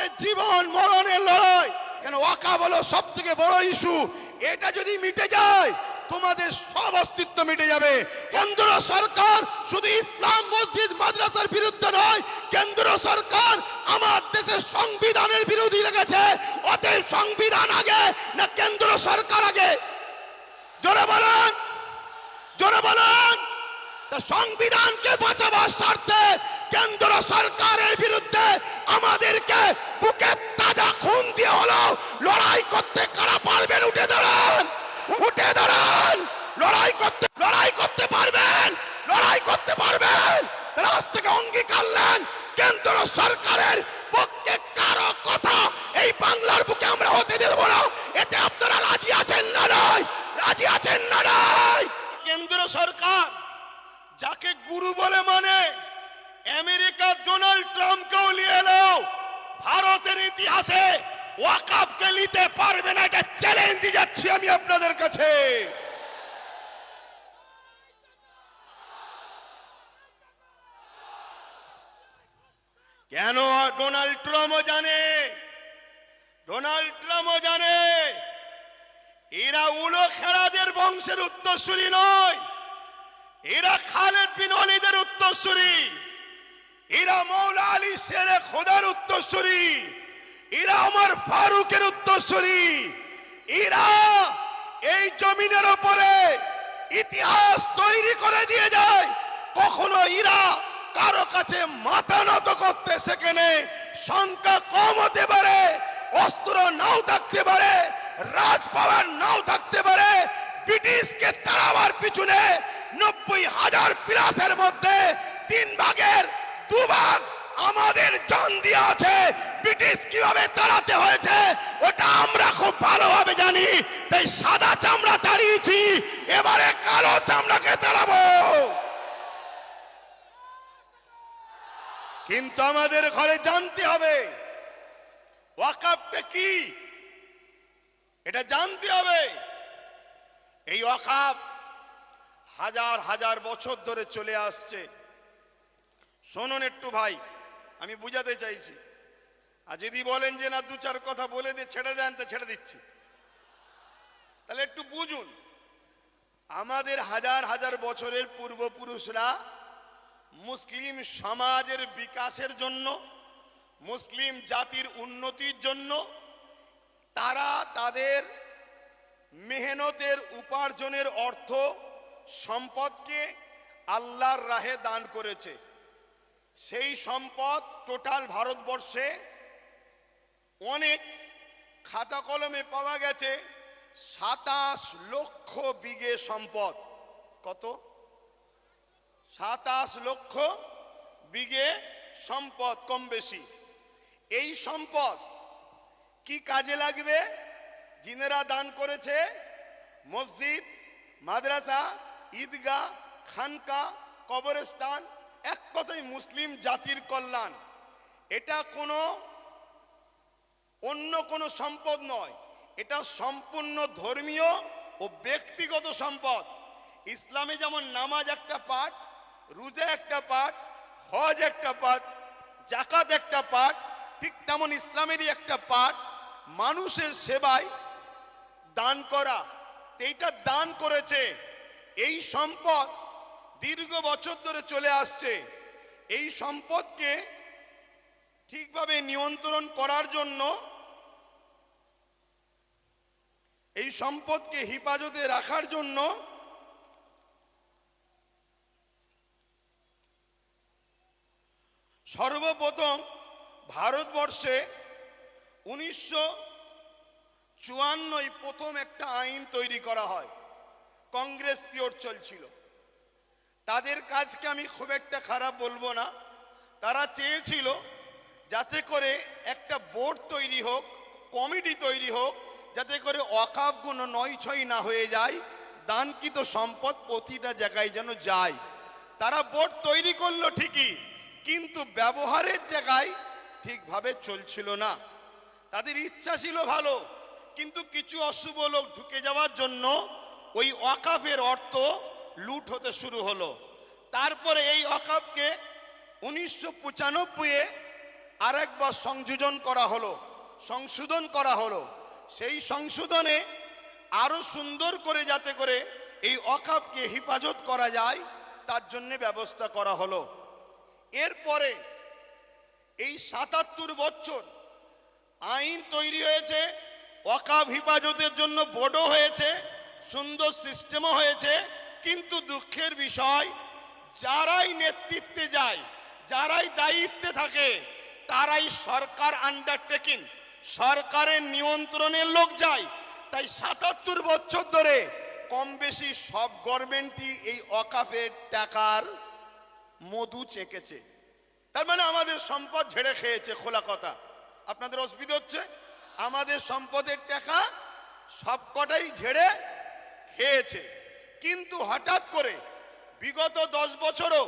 তোমাদের জীবন মরণের লড়াই। কেন ওয়াকাফ হলো সব থেকে বড় ইস্যু। এটা যদি মিটে যায় তোমাদের সব অস্তিত্ব মিটে যাবে। কেন্দ্র সরকার শুধু ইসলাম মসজিদ মাদ্রাসার বিরুদ্ধে নয়, কেন্দ্র সরকার আমার দেশের সংবিধানের বিরোধী লেগেছে। অতএব সংবিধান আগে না কেন্দ্র সরকার আগে? জোরে বলেন, জোরে বলেন। তা সংবিধানকে বাঁচাবার স্বার্থে কেন্দ্র সরকারের বিরুদ্ধে আমাদেরকে বুকে তাজা খুন দিয়ে হলো লড়াই করতে কারা পারবেন? উঠে দাঁড়ান, উঠে দাঁড়ান। লড়াই করতে পারবেন, লড়াই করতে পারবেন। তারা আজ থেকে অঙ্গীকার নেন, কেন্দ্র সরকারের পক্ষে কারো কথা এই বাংলার বুকে আমরা হতে দেব না। এতে আপনারা রাজি আছেন না নয়? রাজি আছেন না নয়? কেন্দ্র সরকার যাকে গুরু বলে মানে, আমেরিকা ডোনাল্ড ট্রাম্পকেও নিয়ে এলো, ভারতের ইতিহাসে ওয়াকাফকে নিতে পারবে না, এটা চ্যালেঞ্জ দিয়ে যাচ্ছি আমি আপনাদের কাছে। কেন? ডোনাল্ড ট্রাম্পও জানে, ডোনাল্ড ট্রাম্পও জানে এরা উলো খেলাদের বংশের উত্তরসূরি নয়, এরা খালেদ বিন ওয়ালিদের উত্তরসূরি, এরা মৌলা আলী শেরে খোদার উত্তরসূরি, এরা ওমর ফারুকের উত্তরসূরি। এরা এই জমিনের উপরে ইতিহাস তৈরি করে দিয়ে যায়। কখনো এরা কারো কাছে মাথা নত করতে সেখানে সংখ্যা কম হতে পারে, অস্ত্র নাও থাকতে পারে, রাজ পাওয়ার নাও থাকতে পারে। ব্রিটিশকে তাড়াবার পিছনে 90,000 প্লাসের মধ্যে 3 ভাগের 2 ভাগ আমাদের জান দিয়ে আছে। ব্রিটিশ কিভাবে তাড়াতে হয়েছে ওটা আমরা খুব ভালোভাবে জানি। তাই সাদা চামড়া তাড়িয়েছি, এবারে কালো চামড়াকে তাড়াবো। কিন্তু আমাদের ঘরে জানতে হবে ওয়াকাফটা কি, এটা জানতে হবে। এই ওয়াকাফ হাজার হাজার বছর ধরে চলে আসছে। শুনুন একটু ভাই, আমি বুঝাতে চাইছি। আর যদি বলেন যে না 2-4 কথা বলে দিয়ে ছেড়ে দেন, তো ছেড়ে দিচ্ছি। তাহলে একটু বুঝুন, আমাদের হাজার হাজার বছরের পূর্বপুরুষরা মুসলিম সমাজের বিকাশের জন্য, মুসলিম জাতির উন্নতির জন্য তারা তাদের মেহনতের উপার্জনের অর্থ সম্পদকে আল্লাহর রাহে দান করেছে। সেই সম্পদ টোটাল ভারতবর্ষে অনেক খাতা কলমে পাওয়া গেছে 27 লক্ষ বিঘে সম্পদ। কত? 27 লক্ষ বিঘে সম্পদ, কম বেশি। এই সম্পদ কি কাজে লাগবে? জিনেরা দান করেছে মসজিদ, মাদ্রাসা, ঈদগাহ, খানকা, কবরস্থান, এক কথায় মুসলিম জাতির কল্যাণ। এটা কোনো অন্য কোনো সম্পদ নয়, এটা সম্পূর্ণ ধর্মীয় ও ব্যক্তিগত সম্পদ। ইসলামে যেমন নামাজ একটা পার্ট, রোজা একটা পার্ট, হজ একটা পার্ট, যাকাত একটা পার্ট, ঠিক তেমন ইসলামেরই একটা পার্ট মানুষের সেবায় দান করা। এইটা দান করেছে। এই সম্পদ দীর্ঘ বছর ধরে চলে আসছে। এই সম্পদকে ঠিকভাবে নিয়ন্ত্রণ করার জন্য, এই সম্পদকে হেফাজতে রাখার জন্য সর্বপ্রথম ভারতবর্ষে 1954 প্রথম একটা আইন তৈরি করা হয়। কংগ্রেস পিরিয়ড চলছিল। তাদের কাজকে আমি খুব একটা খারাপ বলবো না। তারা চেয়েছিল যাতে করে একটা বোর্ড তৈরি হোক, কমিটি তৈরি হোক, যাতে করে ওয়াকাফগুলো নয়-ছয় না হয়ে যায়, দানকৃত সম্পদ প্রতিটা জায়গায় যেন যায়। তারা বোর্ড তৈরি করলো ঠিকই, কিন্তু ব্যবহারের জায়গায় ঠিকভাবে চলছিল না। তাদের ইচ্ছা ছিল ভালো, কিন্তু কিছু অশুভ লোক ঢুকে যাওয়ার জন্য ওই ওয়াকাফের অর্থ লুট হতে শুরু হলো। তারপরে এই ওয়াকাফকে 1995-এ আরেকবার সংশোধন করা হলো। সেই সংশোধনে আরো সুন্দর করে যাতে করে এই ওয়াকফকে হেফাজত করা যায় তার জন্য ব্যবস্থা করা হলো। এরপরে এই ৭৭ বছর আইন তৈরি হয়েছে, ওয়াকফ হেফাজতের জন্য বোর্ডও হয়েছে, সুন্দর সিস্টেমও হয়েছে, কিন্তু দুঃখের বিষয় যারাই নেতৃত্বে যায়, যারাই দায়িত্বে থাকে, তারাই সরকার আন্ডারটেকিং, সরকারের নিয়ন্ত্রণের লোক যায়। তাই ৭৭ বছর ধরে কম বেশি সব গভর্নমেন্টই এই ওয়াকফের টাকার মধু চেকেছে। তার মানে আমাদের সম্পদ ঝেড়ে খেয়েছে। খোলা কথা, আপনাদের অসুবিধা হচ্ছে? আমাদের সম্পদের টাকা সবকটাই ঝেড়ে খেয়েছে। কিন্তু হঠাৎ করে বিগত 10 বছরও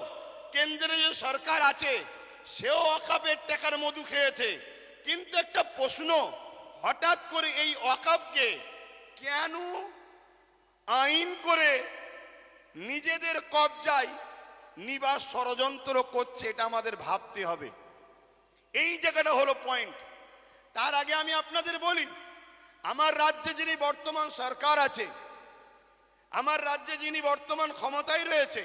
কেন্দ্রে যে সরকার আছে সেও ওয়াকফের টাকার মধু খেয়েছে। কিন্তু একটা প্রশ্ন, হঠাৎ করে এই ওয়াকফকে কেন আইন করে নিজেদের কবজায় নিবাস ষড়যন্ত্র করছে, এটা আমাদের ভাবতে হবে। এই জায়গাটা হলো পয়েন্ট। তার আগে আমি আপনাদের বলি, আমার রাজ্যে যিনি বর্তমান সরকার আছে, আমার রাজ্যে যিনি বর্তমান ক্ষমতায় রয়েছে,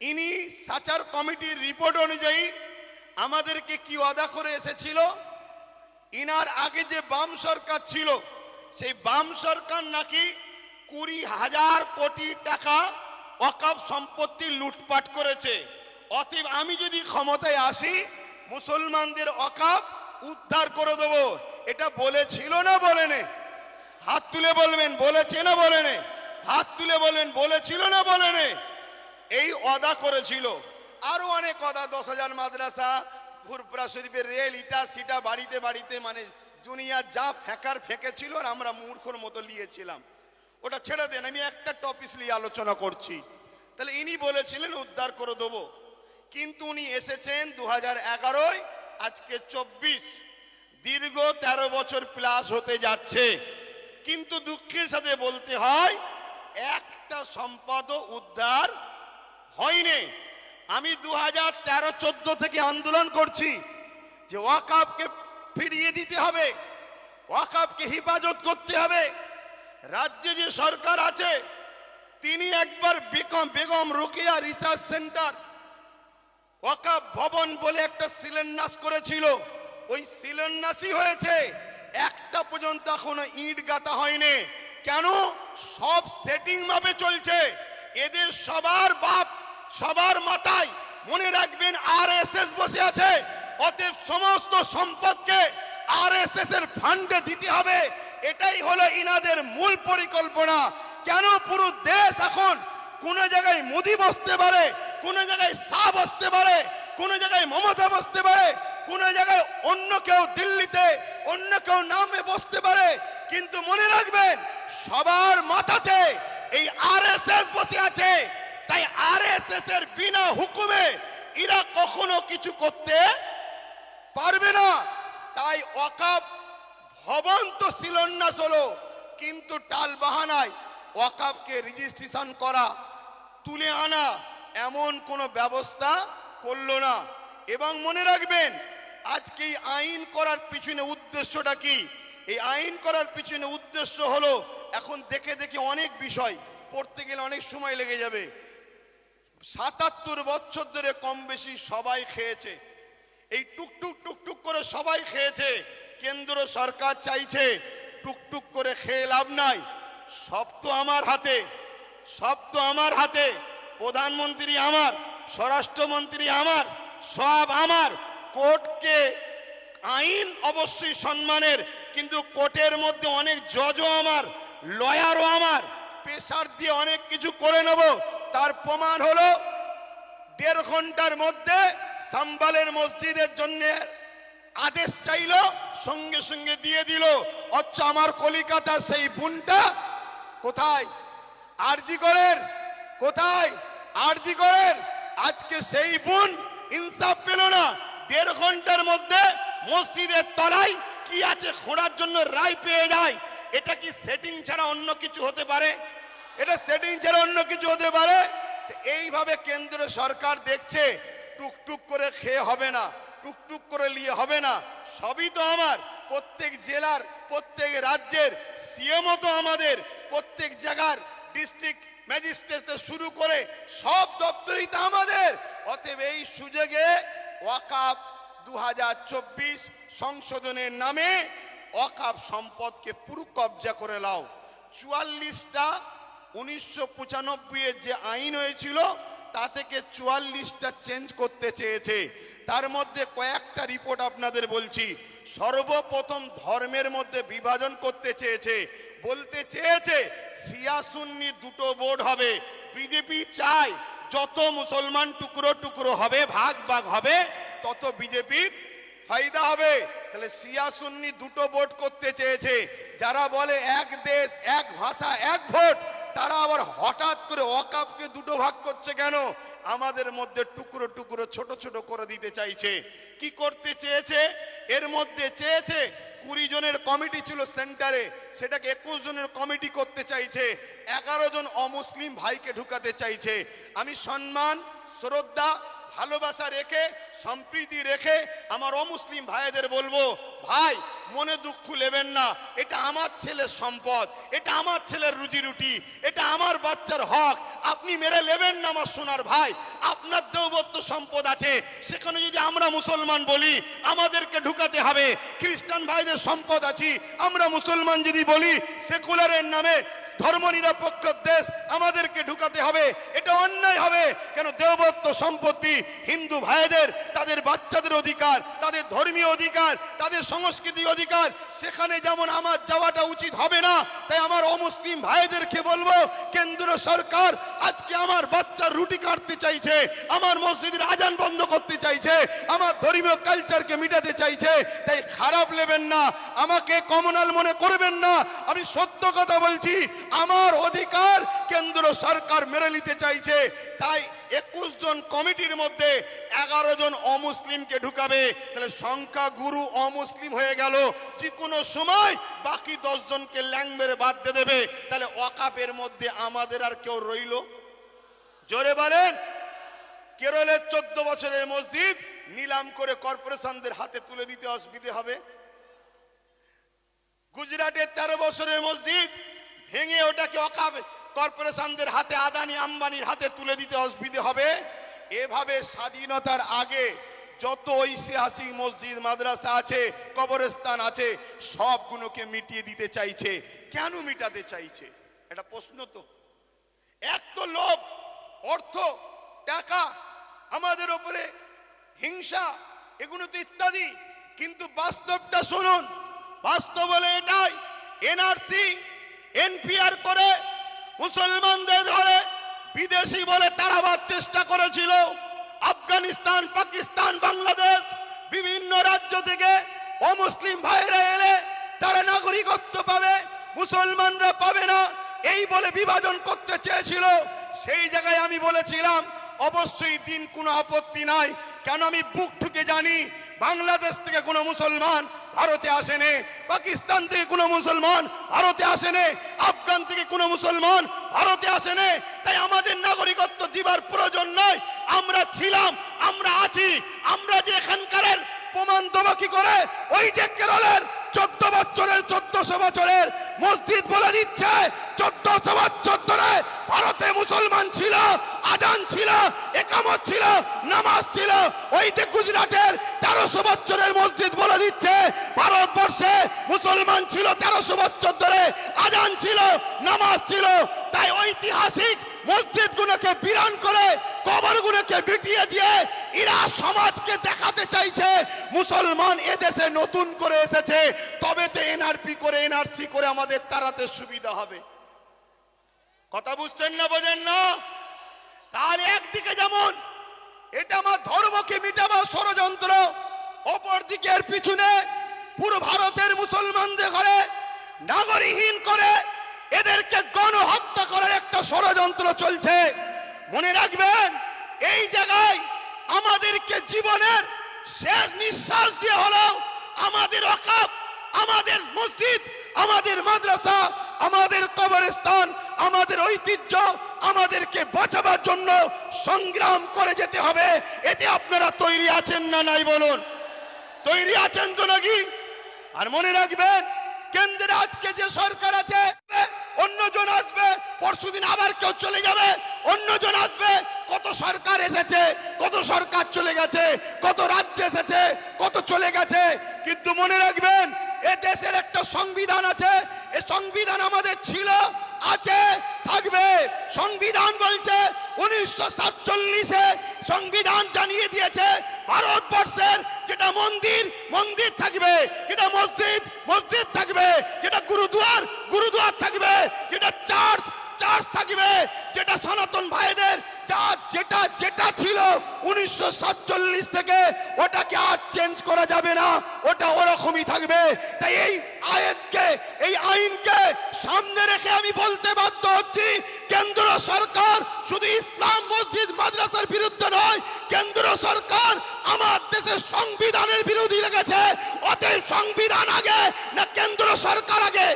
ইনি সাচার কমিটির রিপোর্ট অনুযায়ী আমাদেরকে কি ওয়াদা করে এসেছিল, ইনার আগে যে বাম সরকার ছিল সেই বাম সরকার নাকি 20,000 কোটি টাকা ওয়াকফ সম্পত্তি লুটপাট করেছে। অতএব আমি যদি ক্ষমতায় আসি মুসলমানদের ওয়াকফ উদ্ধার করে দেব। এটা বলেছিল না বলেনি? হাত তুলে বলবেন বলেছে না বলেনি? হাত তুলে বলবেন বলেছিল না বলেনি? এই ওয়াদা করেছিল। আরো অনেক ওয়াদা, 10,000 মাদ্রাসা, ফুরফুরা শরীফের রেল, ইটা সিটা বাড়িতে বাড়িতে, মানে দুনিয়া যা ফেঁকেছিল আর আমরা মূর্খর মতো নিয়েছিলাম। ওটা ছেড়ে দেন, আমি একটা টপিক নিয়ে আলোচনা করছি। তাহলে ইনি বলেছিলেন উদ্ধার করে দেবো, কিন্তু উনি এসেছেন 2011, আজকে 24, দীর্ঘ 13 বছর প্লাস হতে যাচ্ছে। কিন্তু দুঃখের সাথে বলতে হয় একটা সম্পদও উদ্ধার হয়নি। আমি 2013-14 থেকে আন্দোলন করছি যে ওয়াকফকে ফিরিয়ে দিতে হবে, ওয়াকফকে হেফাজত করতে হবে। রাজ্যে যে সরকার আছে তিনি একবার বেগম রোকেয়া রিসার্চ সেন্টার ওয়াকফ ভবন বলে একটা শিলান্যাস করেছিল। ওই শিলান্যাসই হয়েছে, একটা পর্যন্ত এখনো ইট গাঁথা হয়নি। কেন? সব সেটিং ভাবে চলছে। এদের সবার বাপ, সবার মাথায় মনে রাখবেন আরএসএস বসে আছে। অতএব সমস্ত সম্পদকে আরএসএস এর ফান্ডে দিতে হবে, এটাই হলো ইনাদের মূল পরিকল্পনা। কেন? পুরো দেশ এখন কোন জায়গায় মোদি বসতে পারে, কোন জায়গায় শাহ বসতে পারে, কোন জায়গায় মমতা বসতে পারে, কোন জায়গায় অন্য কেউ দিল্লিতে অন্য কেউ নামে বসতে পারে। কিন্তু মনে রাখবেন সবার মাথাতে এই আরএসএস বসে আছে। তাই আরএসএস এর বিনা হুকুমে এরা কখনো কিছু করতে পারবে না। তাই ওয়াকফ ভবন তো শিলান্যাস হলো, কিন্তু টাল বাহানায় ওয়াকফকে রেজিস্ট্রেশন করা, তুলে আনা এমন কোনো ব্যবস্থা করলো না। এবং মনে রাখবেন আজকে এই আইন করার পিছনে উদ্দেশ্যটা কি? এই আইন করার পিছনে উদ্দেশ্য হলো, এখন দেখে দেখে অনেক বিষয় পড়তে গেলে অনেক সময় লেগে যাবে। ৭৭ বছর ধরে কম বেশি সবাই খেয়েছে, এই টুকটুক টুকটুক করে সবাই খেয়েছে। কেন্দ্র সরকার চাইছে টুকটুক করে খেয়ে লাভ নাই, সব তো আমার হাতে, সব তো আমার হাতে। প্রধানমন্ত্রী আমার, স্বরাষ্ট্রমন্ত্রী আমার, সব আমার। কোর্টকে আইন অবশ্যই সম্মানের, কিন্তু কোর্টের মধ্যে অনেক জজও আমার, লয়ারও আমার। প্রেসার দিয়ে অনেক কিছু করে নেব। তার প্রমাণ হলো 1.5 ঘন্টার মধ্যে সাম্বালের মসজিদের জন্য আদেশ চাইলো, সঙ্গে সঙ্গে দিয়ে দিল। আচ্ছা, আমার কলিকাতার সেই বোনটা কোথায়? আরজি করেন কোথায়? আরজি করেন। আজকে সেই বোন ইনসাফ পেল না। 1.5 ঘন্টার মধ্যে মসজিদের তলায় কি আছে খোঁড়ার জন্য রায় পেয়ে যায়। এটা কি সেটিং ছাড়া অন্য কিছু হতে পারে? এটা সেটিং ছাড়া অন্য কিছু হতে পারে? এইভাবে কেন্দ্র সরকার দেখছে টুকটুক করে খেয়ে হবে না। টুকটুক করে নিয়ে হবে না, সবই তো আমার। প্রত্যেক জেলার, প্রত্যেক রাজ্যের সিএমও তো আমাদের, প্রত্যেক জায়গার ডিস্ট্রিক্ট ম্যাজিস্ট্রেট থেকে শুরু করে সব দপ্তরই তো আমাদের। অতএব এই সুযোগে ওয়াকাফ 2024 সংশোধনের নামে ওয়াকাফ সম্পদকে পুরো কবজা করে নাও। 44টা 1995 এর যে আইন হয়েছিল তা থেকে 44টা চেঞ্জ করতে চেয়েছে। তার মধ্যে কয়েকটা রিপোর্ট আপনাদের বলছি। সর্বপ্রথম ধর্মের মধ্যে বিভাজন করতে চেয়েছে, বলতে চেয়েছে শিয়া সুন্নি দুটো বোর্ড হবে। বিজেপি চায় যত মুসলমান টুকরো টুকরো হবে, ভাগ ভাগ হবে, তত বিজেপির ফায়দা হবে। তাহলে শিয়া সুন্নি দুটো ভোট করতে চেয়েছে। যারা বলে এক দেশ এক ভাষা এক ভোট, তারা আবার হঠাৎ করে ওয়াকাফকে দুটো ভাগ করছে কেন? আমাদের মধ্যে টুকরো টুকরো ছোট ছোট করে দিতে চাইছে। কি করতে চেয়েছে? এর মধ্যে চেয়েছে 20 জনের কমিটি ছিল সেন্টারে, সেটাকে 21 জনের কমিটি করতে চাইছে। 11 জন অমুসলিম ভাইকে ঢুকাতে চাইছে। আমি সম্মান, শ্রদ্ধা, ভালোবাসা রেখে, সম্প্রীতি রেখে আমার অমুসলিম ভাইদের বলবো, ভাই মনে দুঃখ নেবেন না, এটা আমার ছেলের সম্পদ, এটা আমার ছেলের রুজি রুটি, এটা আমার বাচ্চার হক, আপনি মেরে নেবেন না আমার সোনার ভাই। আপনার দেওবত্ত সম্পদ আছে, সেখানে যদি আমরা মুসলমান বলি আমাদেরকে ঢুকাতে হবে। খ্রিস্টান ভাইদের সম্পদ আছে, আমরা মুসলমান যদি বলি সেকুলারের নামে ধর্ম নিরপেক্ষ দেশ আমাদেরকে ঢুকাতে হবে, এটা অন্যায় হবে। কেন? দেওবত্ত সম্পত্তি হিন্দু ভাইদের, তাদের বাচ্চাদের অধিকার, তাদের ধর্মীয় অধিকার, তাদের সংস্কৃতি অধিকার, সেখানে যেমন আমার যাওয়াটা উচিত হবে না। তাই আমার অমুসলিম ভাইদেরকে বলবো, কেন্দ্র সরকার আজকে আমার বাচ্চার রুটি কাটতে চাইছে, আমার মসজিদের আজান বন্ধ করতে চাইছে, আমার ধর্মীয় কালচারকে মিটাতে চাইছে। তাই খারাপ নেবেন না, আমাকে কমনাল মনে করবেন না, আমি সত্য কথা বলছি। আমার অধিকার কেন্দ্র সরকার মেরে নিতে চাইছে। তাই 21 জন কমিটির মধ্যে 11 জন অমুসলিমকে ঢুকাবে। তাহলে সংখ্যা গুরু অমুসলিম হয়ে গেল। যে কোনো সময় বাকি 10 জনকে ল্যাং মেরে বাদ দিয়ে দেবে। তাহলে ওয়াকাফের মধ্যে আমাদের আর কেউ রইল? জোরে বলেন। কেরলের 14 বছরের মসজিদ নিলাম করে কর্পোরেশনদের হাতে তুলে দিতে অসুবিধা হবে? গুজরাটের 13 বছরের মসজিদ ভেঙে ওটাকে ওয়াকাফ কর্পোরেশনদের হাতে, আদানি আম্বানির হাতে তুলে দিতে অসুবিধা হবে? এভাবে স্বাধীনতার আগে যত ঐতিহাসিক মসজিদ, মাদ্রাসা আছে, কবরস্থান আছে, সবগুলোকে মিটিয়ে দিতে চাইছে। কেন মিটাতে চাইছে? এটা প্রশ্ন তো। এক তো লোভ, অর্থ, টাকা, আমাদের উপরে হিংসা, এগুলো তো ইত্যাদি। কিন্তু বাস্তবটা শুনুন, বাস্তব বলে এটাই। এনআরসি এনপিআর করে মুসলমানদের ধরে বিদেশি বলে তাড়াবার চেষ্টা করেছিল। আফগানিস্তান, পাকিস্তান, বাংলাদেশ বিভিন্ন রাজ্য থেকে অমুসলিম ভাইরা এলে তারা নাগরিকত্ব পাবে, মুসলমানরা পাবে না, এই বলে বিভাজন করতে চেয়েছিল। সেই জায়গায় আমি বলেছিলাম অবশ্যই দিন কোনো আপত্তি নাই। কেন? আমি বুক ঠুকে জানি বাংলাদেশ থেকে কোনো মুসলমান ভারতে আসেনি, পাকিস্তান থেকে কোনো মুসলমান ভারতে আসেনি, আফগান থেকে কোনো মুসলমান ভারতে আসেনি। তাই আমাদের নাগরিকত্ব দিবার প্রয়োজন নয়। আমরা ছিলাম, আমরা আছি। আমরা যে এখানকার প্রমাণ দেবো কি করে? ওই যে কেরলের 14 বছরের 1400 বছরের মসজিদ বলে দিচ্ছে 1400 বছর ধরে ভারতে মুসলমান ছিল, আজান ছিল, একামত ছিল, নামাজ ছিল। ওই যে গুজরাটের 1300 বছরের মসজিদ বলে দিচ্ছে ভারতবর্ষে মুসলমান ছিল 1300 বছর ধরে, আজান ছিল, নামাজ ছিল। তাই ঐতিহাসিক মসজিদগুলোকে বিরান করে, কবরগুলোকে মিটিয়ে দিয়ে এরা সমাজকে দেখাতে চাইছে মুসলমান এদেশে নতুন করে এসেছে, তবে তো এনআরপি করে, এনআরসি করে আমাদের তাড়াতে সুবিধা হবে। কথা বুঝছেন না, বোঝেন না? তাহলে একদিকে যেমন এটা আমার ধর্মকে মিটাবার ষড়যন্ত্র, অপর দিকে এর পিছনে পুরো ভারতের মুসলমানদের ঘরে নাগরিকহীন করে এদেরকে গণহত্যা করার একটা ষড়যন্ত্র চলছে। মনে রাখবেন, এই জায়গায় আমাদেরকে জীবনের শেষ নিঃশ্বাস দিয়ে হলেও আমাদের ওয়াকাফ, আমাদের মসজিদ, আমাদের মাদ্রাসা, আমাদের কবরস্থান, আমাদের ঐতিহ্য আমাদেরকে বাঁচাবার জন্য সংগ্রাম করে যেতে হবে। এতে আপনারা তৈরি আছেন না নাই বলুন? তৈরি আছেন তো নাকি? আর মনে রাখবেন, কেন্দ্রে আজকে যে সরকার আছে, অন্যজন আসবে, পরশুদিন আবার কেউ চলে যাবে, অন্যজন আসবে। কত সরকার এসেছে, কত সরকার চলে গেছে, কত রাজ্য এসেছে, কত চলে গেছে, কিন্তু মনে রাখবেন এ দেশের একটা সংবিধান আছে। এই সংবিধান আমাদের ছিল, আছে, থাকবে। সংবিধান বলছে 1947-এ সংবিধান জানিয়ে দিয়েছে ভারতবর্ষের যেটা মন্দির মন্দির থাকবে, যেটা মসজিদ মসজিদ থাকবে, যেটা গুরুদুয়ার গুরুদুয়ার থাকবে, যেটা চার্চ চার্চ থাকবে, যেটা সনাতন ভাইদের যা যেটা যেটা ছিল 1947 থেকে ওটাকে আর চেঞ্জ করা যাবে না, ওটা ওরকমই থাকবে। তাই এই আইনকে সামনে রেখে আমি বলতে বাধ্য হচ্ছি, কেন্দ্র সরকার শুধু ইসলাম মসজিদ মাদ্রাসার বিরুদ্ধে নয়, কেন্দ্র সরকার আমার দেশের সংবিধানের বিরোধী লেগেছে। অতএব সংবিধান আগে না কেন্দ্র সরকার আগে?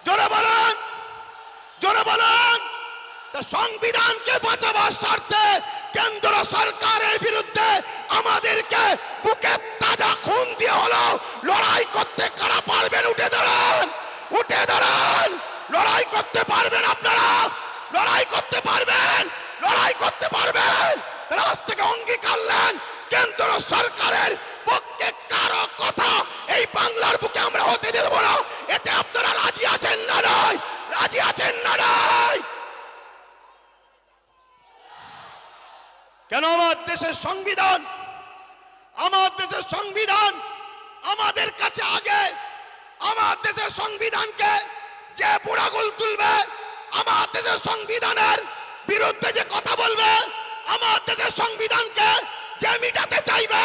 জোরে বলেন, জোরে বলেন। সংবিধানকে বাঁচাবার স্বার্থে কেন্দ্র সরকারের বিরুদ্ধে আমাদেরকে বুকে তাজা খুন দিয়ে হলো লড়াই করতে কারা পারবেন? উঠে দাঁড়ান, উঠে দাঁড়ান। লড়াই করতে পারবেন আপনারা? লড়াই করতে পারবেন? লড়াই করতে পারবেন? রাজ থেকে অঙ্গীকার নেন, কেন্দ্র সরকারের পক্ষে কারো কথা এই বাংলার বুকে আমরা হতে দেব না। এতে আপনারা রাজি আছেন না নয়? রাজি আছেন না নয়? কেন? আমার দেশের সংবিধান, আমার দেশের সংবিধান আমাদের কাছে আগে। আমার দেশের সংবিধানকে যে বুড়াগুল তুলবে, আমার দেশের সংবিধানের বিরুদ্ধে যে কথা বলবে, আমার দেশের সংবিধানকে যে মিটাতে চাইবে,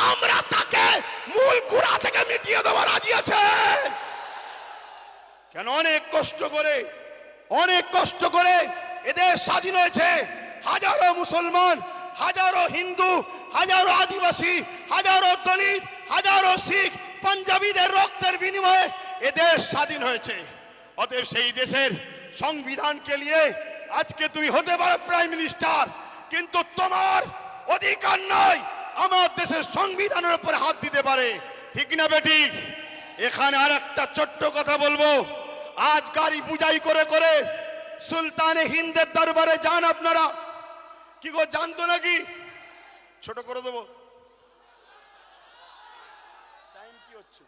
আমরা তাকে মূল গোড়া থেকে মিটিয়ে দেওয়া রাজি আছে। কেন? অনেক কষ্ট করে এদেশ স্বাধীন হয়েছে। হাজারো মুসলমান, হাজারো হিন্দু, হাজারো আদিবাসী, হাজারো দলিত, হাজারো শিখ, পাঞ্জাবিদের রক্তের বিনিময়ে এদেশ স্বাধীন হয়েছে। অতএব সেই দেশের সংবিধানকে নিয়ে আজকে তুমি হতে পারো প্রাইম মিনিস্টার, কিন্তু তোমার অধিকার নয় আমার দেশের সংবিধানের উপর হাত দিতে পারে। ঠিক না বেঠিক? এখানে আর একটা ছোট্ট কথা বলবো। আজ গাড়ি বুঝাই করে করে সুলতানে হিন্দের দরবারে যান আপনারা। কি গো, জানতো নাকি? ছোট করে দেবো, টাইম কি হচ্ছে?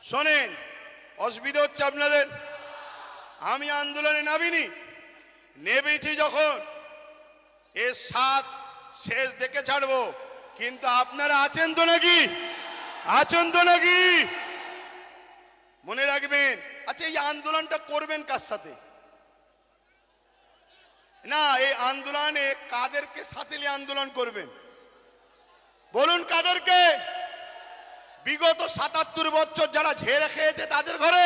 শোনেন, অসুবিধা হচ্ছে আপনাদের। আমি আন্দোলনে নামিনি, নেমেছি যখন এর সাত শেষ দেখে ছাড়বো, কিন্তু আপনারা আছেন তো নাকি? আছেন তো নাকি? মনে রাখবেন। আচ্ছা, এই আন্দোলনটা করবেন কার সাথে? না, এই আন্দোলনে কাদেরকে সাথে নিয়ে আন্দোলন করবেন বলুন? কাদেরকে? বিগত ৭৭ বছর যারা ঝেড়ে খেয়েছে তাদের ঘরে?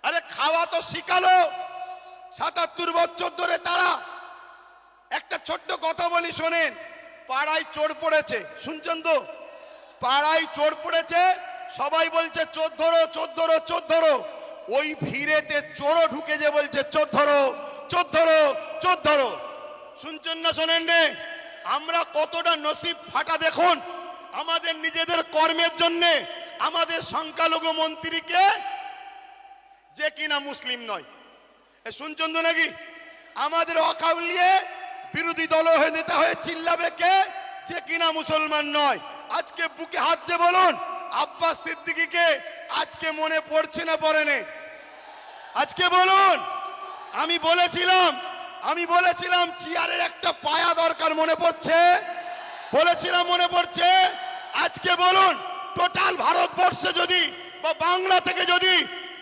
আরে খাওয়া তো শিখালো ৭৭ বছর ধরে তারা। একটা ছোট্ট কথা বলি শোনেন। পাড়ায় চোর পড়েছে, শুনছেন তো? পাড়ায় চোর পড়েছে, সবাই বলছে চোর ধরো, চোর ধরো, চোর ধরো। ওই ভিড়েতে চোরও ঢুকে যে বলছে চোর ধরো, চোর ধরো, চোর ধরো। শুনছেন না শোনেন রে? আমরা কতটা নসিব ফাটা দেখুন। আমাদের নিজেদের কর্মের জন্য আমাদের সংখ্যালঘু মন্ত্রীকে, যে কিনা মুসলিম নয়, শুনছেন তো নাকি? আমাদের অকাউলিয়ে বিরোধী দল হয়ে নেতা হয়ে চিল্লাবে কে? যে কিনা মুসলমান নয়। আজকে বুকে হাত দিয়ে বলুন, আব্বাস সিদ্দিকীকে আজকে মনে পড়ছে না পড়েনি? আজকে বলুন। আমি বলেছিলাম চেয়ারের একটা পায়া দরকার, মনে পড়ছে? বলেছিলাম, মনে পড়ছে? আজকে বলুন, টোটাল ভারতবর্ষে যদি বা বাংলা থেকে যদি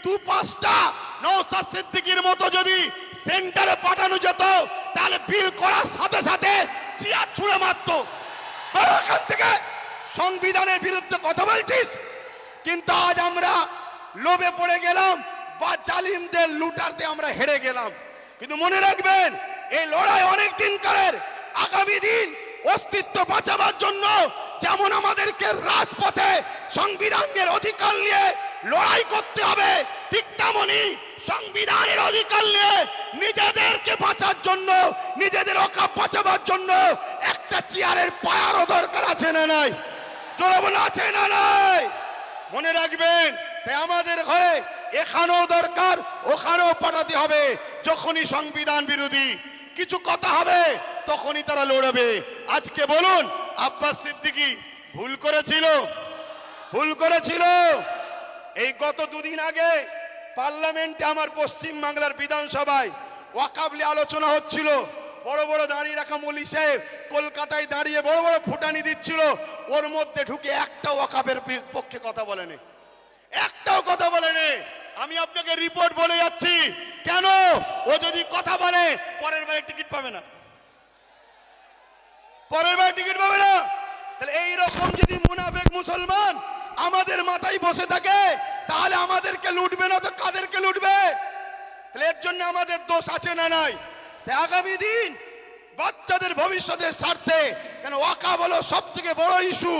২-৫টা নওশাদ সিদ্দিকীর মতো যদি সেন্টারে পাঠানো যেত, তাহলে বিল করার সাথে সাথে চেয়ার ছুঁড়ে মারত। এখান থেকে সংবিধানের বিরুদ্ধে কথা বলছিস, কিন্তু আজ আমরা লোভে পড়ে গেলাম বা জালিমদের লুটারতে আমরা হেরে গেলাম। কিন্তু মনে রাখবেন, এই লড়াই অনেক দিনকারের। আগামী দিন অস্তিত্ব বাঁচাবার জন্য যেমন আমাদেরকে রাজপথে সংবিধানের অধিকার নিয়ে লড়াই করতে হবে, ঠিক তেমনি সংবিধানের অধিকার নিয়ে নিজেদেরকে বাঁচার জন্য, নিজেদের অকাপ বাঁচাবার জন্য একটা চেয়ারের পায়ারও দরকার আছে না নাই? জোরে বলে আছে না নাই? মনে রাখবেন, তাই আমাদের ঘরে এখানেও দরকার, ওখানেও পাঠাতে হবে। যখনই সংবিধান বিরোধী কিছু কথা হবে তখনই তারা লড়বে। আজকে বলুন, আব্বাস সিদ্দিকী ভুল করেছিল? ভুল করেছিল? এই গত দুদিন আগে পার্লামেন্টে আমার পশ্চিম বাংলার বিধানসভায় ওয়াকফ নিয়ে আলোচনা হচ্ছিল। বড় বড় দাঁড়িয়ে রাখা মৌলী সাহেব কলকাতায় দাঁড়িয়ে বড় বড় ফুটানি দিচ্ছিল, ওর মধ্যে ঢুকে একটা ওয়াকফের পক্ষে কথা বলেনি, একটাও কথা বলেনি। আমি আপনাকে রিপোর্ট বলে যাচ্ছি, কেন? ও যদি কথা বলে পরের বারে টিকিট পাবে না, পরের বারে টিকিট পাবে না। তাহলে এইরকম যদি মুনাফিক মুসলমান আমাদের মাথায় বসে থাকে, তাহলে আমাদেরকে লুটবে না তো কাদেরকে লুটবে? তাহলে এর জন্য আমাদের দোষ আছে না নাই? তাই আগামী দিন বাচ্চাদের ভবিষ্যতের স্বার্থে, কেন ওয়াকফ হলো সব থেকে বড় ইস্যু,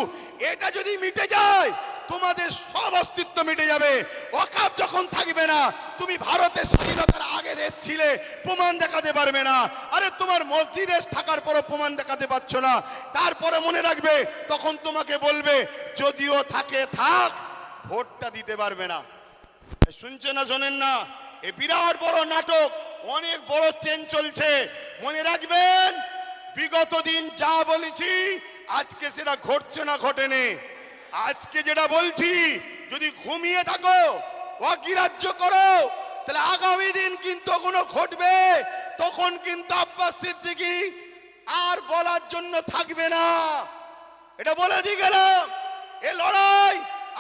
এটা যদি মিটে যায় তোমাদের সব অস্তিত্ব মিটে যাবে। ওয়াকফ যখন থাকবে না, তুমি ভারতের স্বাধীনতার আগে দেশ ছিলে, প্রমাণ দেখাতে পারবে না। আরে তোমার মসজিদে থাকার পরও প্রমাণ দেখাতে পারছো না, তারপরে মনে রাখবে তখন তোমাকে বলবে যদিও থাকে থাক, ভোটটা দিতে পারবে না। শুনছে না শোনেন না? এ বিরাট বড় নাটক, অনেক বড় চেন চলছে। মনে রাখবেন, বিগত দিন যা বলেছি আজকে সেটা ঘটছে না ঘটেনি। আজকে যেটা বলছি, যদি ঘুমিয়ে থাকো, অগ্রাহ্য করো, তাহলে আগামী দিন কিন্তু কোনো ঘটবে, তখন কিন্তু আব্বাস সিদ্দিকী আর বলার জন্য থাকবে না। এটা বলে দিয়ে গেলাম। এ লড়াই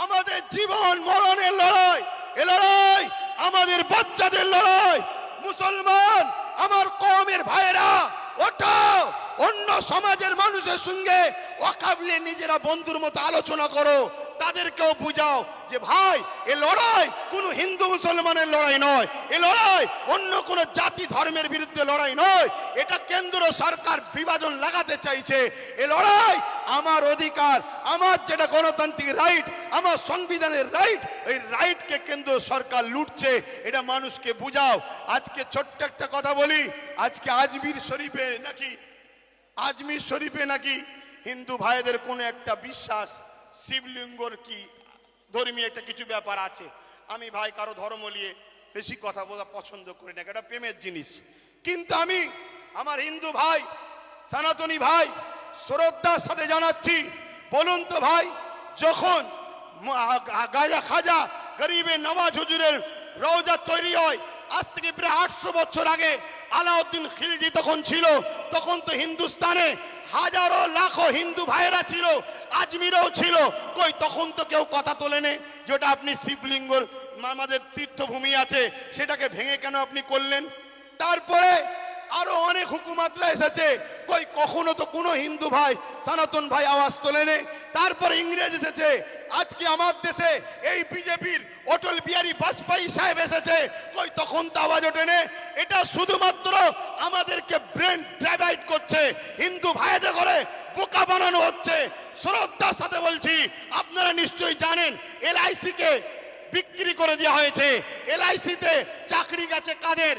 আমাদের জীবন মরণের লড়াই, এ লড়াই আমাদের বাচ্চাদের লড়াই। মুসলমান আমার কওমের ভাইরা, ওটাও অন্য সমাজের মানুষের সঙ্গে ওয়াকফ নিয়ে নিজেরা বন্ধুর মতো আলোচনা করো, তাদেরকেও বুঝাও যে ভাই, এ লড়াই কোনো হিন্দু মুসলমানের লড়াই নয়, এ লড়াই অন্য কোনো জাতি ধর্মের বিরুদ্ধে লড়াই নয়। এটা কেন্দ্র সরকার বিভাজন লাগাতে চাইছে। এ লড়াই আমার অধিকার, আমার যেটা গণতান্ত্রিক রাইট, আমার সংবিধানের রাইট, এই রাইটকে কেন্দ্র সরকার লুটছে, এটা মানুষকে বুঝাও। আজকে ছোট্ট একটা কথা বলি, আজকে আজমির শরীফে নাকি হিন্দু ভাইদের কোন একটা বিশ্বাস, শিবলিঙ্গর কি ধর্মীয় একটা কিছু ব্যাপার আছে। আমি ভাই কারো ধর্ম নিয়ে বেশি কথা বলা পছন্দ করি না, এটা প্রেমের জিনিস। কিন্তু আমি আমার হিন্দু ভাই, সনাতনী ভাই শ্রদ্ধার সাথে জানাচ্ছি, বলুন তো ভাই, যখন গাজা খাজা গরিবে নওয়াজ হুজুরের রওজা তৈরি হয়, আজ থেকে প্রায় 800 বছর আগে আলাউদ্দিন খিলজি তখন ছিল, তখন তো হিন্দুস্তানে হাজারো লাখো হিন্দু ভাইয়েরা ছিল, আজমিরেও ছিল, কই তখন তো কেউ কথা তোলেনি যেটা আপনি শিবলিঙ্গর আমাদের তীর্থভূমি আছে সেটাকে ভেঙে কেন আপনি করলেন? তারপরে আরো অনেক হুকুমাতরা এসেছে, কই কখনো তো কোনো হিন্দু ভাই, সনাতন ভাই আওয়াজ তোলেনি। তারপরে ইংরেজ এসেছে, আজকে আমার দেশে এই বিজেপির অটল বিহারী বাজপেয়ী সাহেব এসেছে, কই তখন তো আওয়াজ ওঠেনি। এটা শুধুমাত্র আমাদেরকে ব্রেন ডাইভার্ট করছে, হিন্দু ভাইদের করে বোকা বানানো হচ্ছে। শ্রদ্ধার সাথে বলছি, আপনারা নিশ্চয়ই জানেন এলআইসি কে বিক্রি করে দেওয়া হয়েছে। এলআইসিতে চাকরি গেছে কাদের?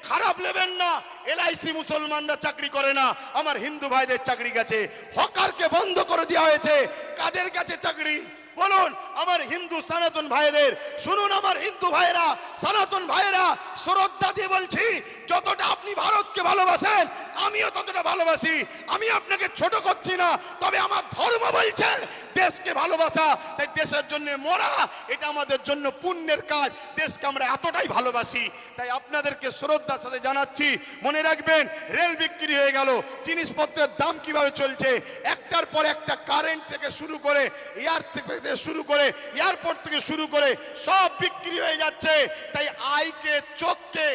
খারাপ নেবেন না, এলআইসি মুসলমানরা চাকরি করে না, আমার হিন্দু ভাইদের চাকরি গেছে। হকারকে বন্ধ করে দেওয়া হয়েছে, কাদের কাছে চাকরি বলুন? আমার হিন্দু সনাতন ভাইদের। শুনুন আমার হিন্দু ভাইরা, সনাতন ভাইরা, শ্রদ্ধা দিয়ে বলছি, যতটা আপনি ভারতকে ভালোবাসেন আমিও ততটা ভালোবাসি। আমি আপনাকে ছোট করছি না, তবে আমার ধর্ম বলছে দেশকে ভালোবাসা, তাই দেশের জন্য মরা এটা আমাদের জন্য পুণ্যের কাজ। দেশকে আমরা এতটাই ভালোবাসি, তাই আপনাদেরকে শ্রদ্ধার সাথে জানাচ্ছি, মনে রাখবেন রেল বিক্রি হয়ে গেল, জিনিসপত্রের দাম কিভাবে চলছে, একটার পর একটা, কারেন্ট থেকে শুরু করে এয়ার থেকে শুরু করে এয়ারপোর্ট থেকে শুরু করে সব বিক্রি হয়ে যাচ্ছে। তাই আইকে চোখকে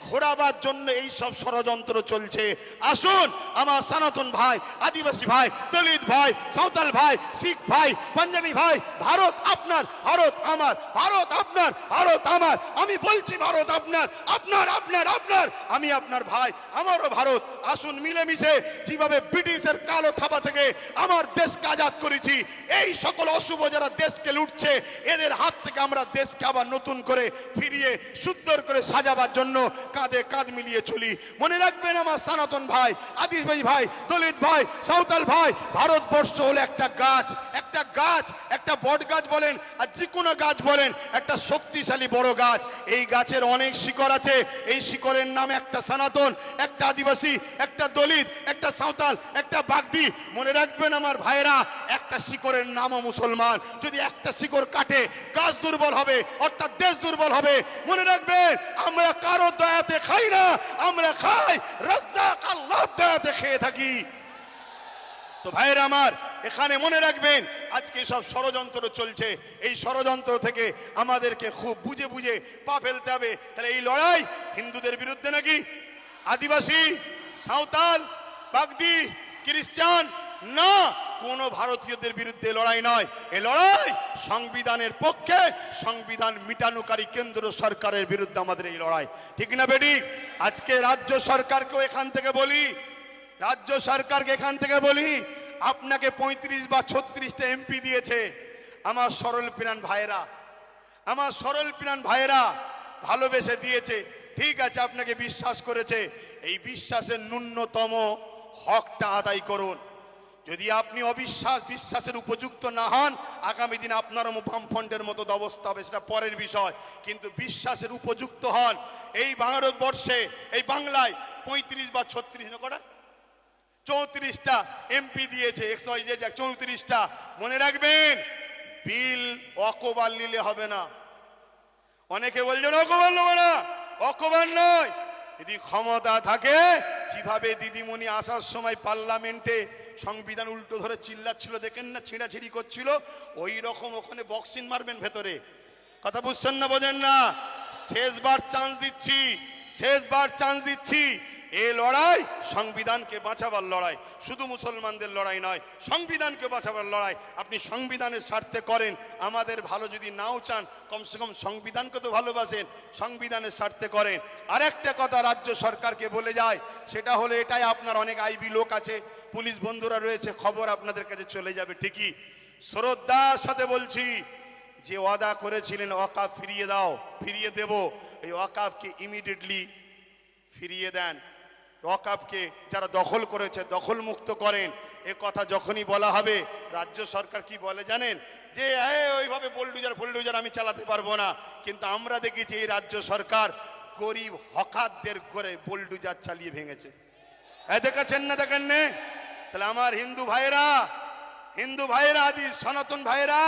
ঘোরাবার জন্য এই সব ষড়যন্ত্র চলছে। আসুন আমার সনাতন ভাই, আদিবাসী ভাই, দলিত ভাই, সাঁওতাল ভাই, শিখ ভাই, পাঞ্জাবি ভাই, ভারত আপনার, ভারত আমার, ভারত আপনার, ভারত আমার। আমি বলছি ভারত আপনার, আপনার আপনার আপনার, আমি আপনার ভাই, আমারও ভারত। আসুন মিলেমিশে যেভাবে ব্রিটিশের কালো থাবা থেকে আমার দেশকে আজাদ করেছি, এই সকল অশুভ যারা দেশকে লুটছে এদের হাত থেকে আমরা দেশকে আবার নতুন করে ফিরিয়ে সুন্দর করে সাজাবার জন্য কাঁধে কাঁধ মিলিয়ে চলি। মনে রাখবেন আমার সনাতন ভাই, আদিবাসী ভাই, দলিত ভাই, সাঁওতাল ভাই, ভারতবর্ষ হলো একটা গাছ, একটা গাছ, একটা বট গাছ বলেন আর যে কোনো গাছ বলেন, একটা শক্তিশালী বড় গাছ। এই গাছের অনেক শিকড় আছে, এই শিকড়ের নাম একটা সনাতন, একটা আদিবাসী, একটা দলিত, একটা সাঁওতাল, একটা বাগদি। মনে রাখবেন আমার ভাইরা, একটা শিকড়ের নামও মুসলমান। যদি একটা শিকড় কাটে গাছ দুর্বল হবে, অর্থাৎ দেশ দুর্বল হবে। মনে রাখবেন আমরা কারো দয়াতে খাই না, আমরা খাই রাজ্জাক আল্লাহর দয়াতে খেয়ে থাকি। তো ভাইরা আমার, এখানে মনে রাখবেন আজকে সব ষড়যন্ত্র চলছে, এই ষড়যন্ত্র থেকে আমাদেরকে খুব বুঝে বুঝে পা ফেলতে হবে। তাহলে এই লড়াই হিন্দুদের বিরুদ্ধে নাকি আদিবাসী, সাঁওতাল, বাগদি, খ্রিস্টান না, কোন ভারতীয়দের বিরুদ্ধে লড়াই নয়। এই লড়াই সংবিধানের পক্ষে, সংবিধান মিটানোকারী কেন্দ্র সরকারের বিরুদ্ধে আমাদের এই লড়াই, ঠিক না বেঠিক? আজকে রাজ্য সরকারকেও এখান থেকে বলি, রাজ্য সরকারকে এখান থেকে বলি, আপনাকে 35 বা 36টা এমপি দিয়েছে আমার সরল প্রাণ ভাইয়েরা, আমার সরল প্রাণ ভাইয়েরা ভালোবেসে দিয়েছে, ঠিক আছে, আপনাকে বিশ্বাস করেছে। এই বিশ্বাসের ন্যূনতম হকটা আদায় করুন। যদি আপনি বিশ্বাসের উপযুক্ত না হন, আগামী দিনে আপনার বামফ্রন্টের মতো অবস্থা হবে, সেটা পরের বিষয়। কিন্তু বিশ্বাসের উপযুক্ত হন। এই ভারতবর্ষে, এই বাংলায় 35 বা 36 না কটা 34টা এমপি দিয়েছে, 34টা। মনে রাখবেন বিল অকবার নিলে হবে না। অনেকে বলছেন অকবার নেব না, অকবার নয়। যদি ক্ষমতা থাকে, যেভাবে দিদিমণি আসার সময় পার্লামেন্টে সংবিধান উল্টো ধরে চিল্লাচ্ছিল, দেখেন না, ছিঁড়াছিড়ি করছিল, ওই রকম ওখানে বক্সিং মারবেন ভেতরে। কথা বুঝছেন না, বোঝেন না? শেষবার চান্স দিচ্ছি, শেষবার চান্স দিচ্ছি। এই লড়াই সংবিধানকে বাঁচাবার লড়াই, শুধু মুসলমানদের লড়াই নয়, সংবিধানকে বাঁচাবার লড়াই। আপনি সংবিধানের স্বার্থে করেন, আমাদের ভালো যদি নাও চান, কমসে কম সংবিধানকে তো ভালোবাসেন, সংবিধানের স্বার্থে করেন। আর একটা কথা রাজ্য সরকারকে বলে যায়, সেটা হলো এটাই, আপনার অনেক আইবি লোক আছে, পুলিশ বন্ধুরা রয়েছে, খবর আপনাদের কাছে চলে যাবে ঠিকই। শ্রদ্ধার সাথে বলছি, যে ওয়াদা করেছিলেন ওয়াকাফ ফিরিয়ে দাও, ফিরিয়ে দেব, এই ওয়াকাফকে ইমিডিয়েটলি ফিরিয়ে দেন। ওয়াকাফকে যারা দখল করেছে দখল মুক্ত করেন। এ কথা যখনই বলা হবে, রাজ্য সরকার কি বলে জানেন? যে ওইভাবে বোলডুজার আমি চালাতে পারবো না। কিন্তু আমরা দেখেছি এই রাজ্য সরকার গরিব হকারদের করে বোলডুজার চালিয়ে ভেঙেছে। দেখেছেন না? দেখেন না? তাহলে আমার হিন্দু ভাইয়েরা, আদি সনাতন ভাইয়েরা,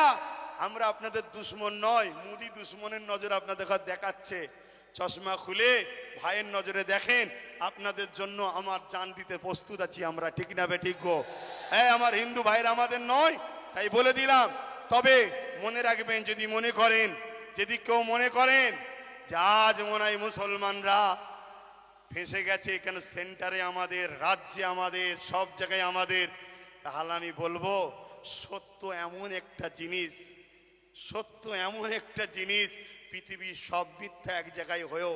আমরা আপনাদের দুশ্মন নয়। মোদি দুশ্মনের নজর আপনাদের দেখাচ্ছে। চশমা খুলে ভাইয়ের নজরে দেখেন, আপনাদের জন্য আমার জান দিতে প্রস্তুত আছি আমরা, ঠিক না বেঠিক গো? আমার হিন্দু ভাইয়েরা আমাদের নয়, তাই বলে দিলাম। তবে মনে রাখবেন, যদি মনে করেন, যদি কেউ মনে করেন যে আজ মনে হয় মুসলমানরা ফেঁসে গেছে, এখানে সেন্টারে আমাদের, রাজ্যে আমাদের, সব জায়গায় আমাদের, তাহলে আমি বলবো সত্য এমন একটা জিনিস, সত্য এমন একটা জিনিস, পৃথিবীর সব মিথ্যা এক জায়গায় হয়েও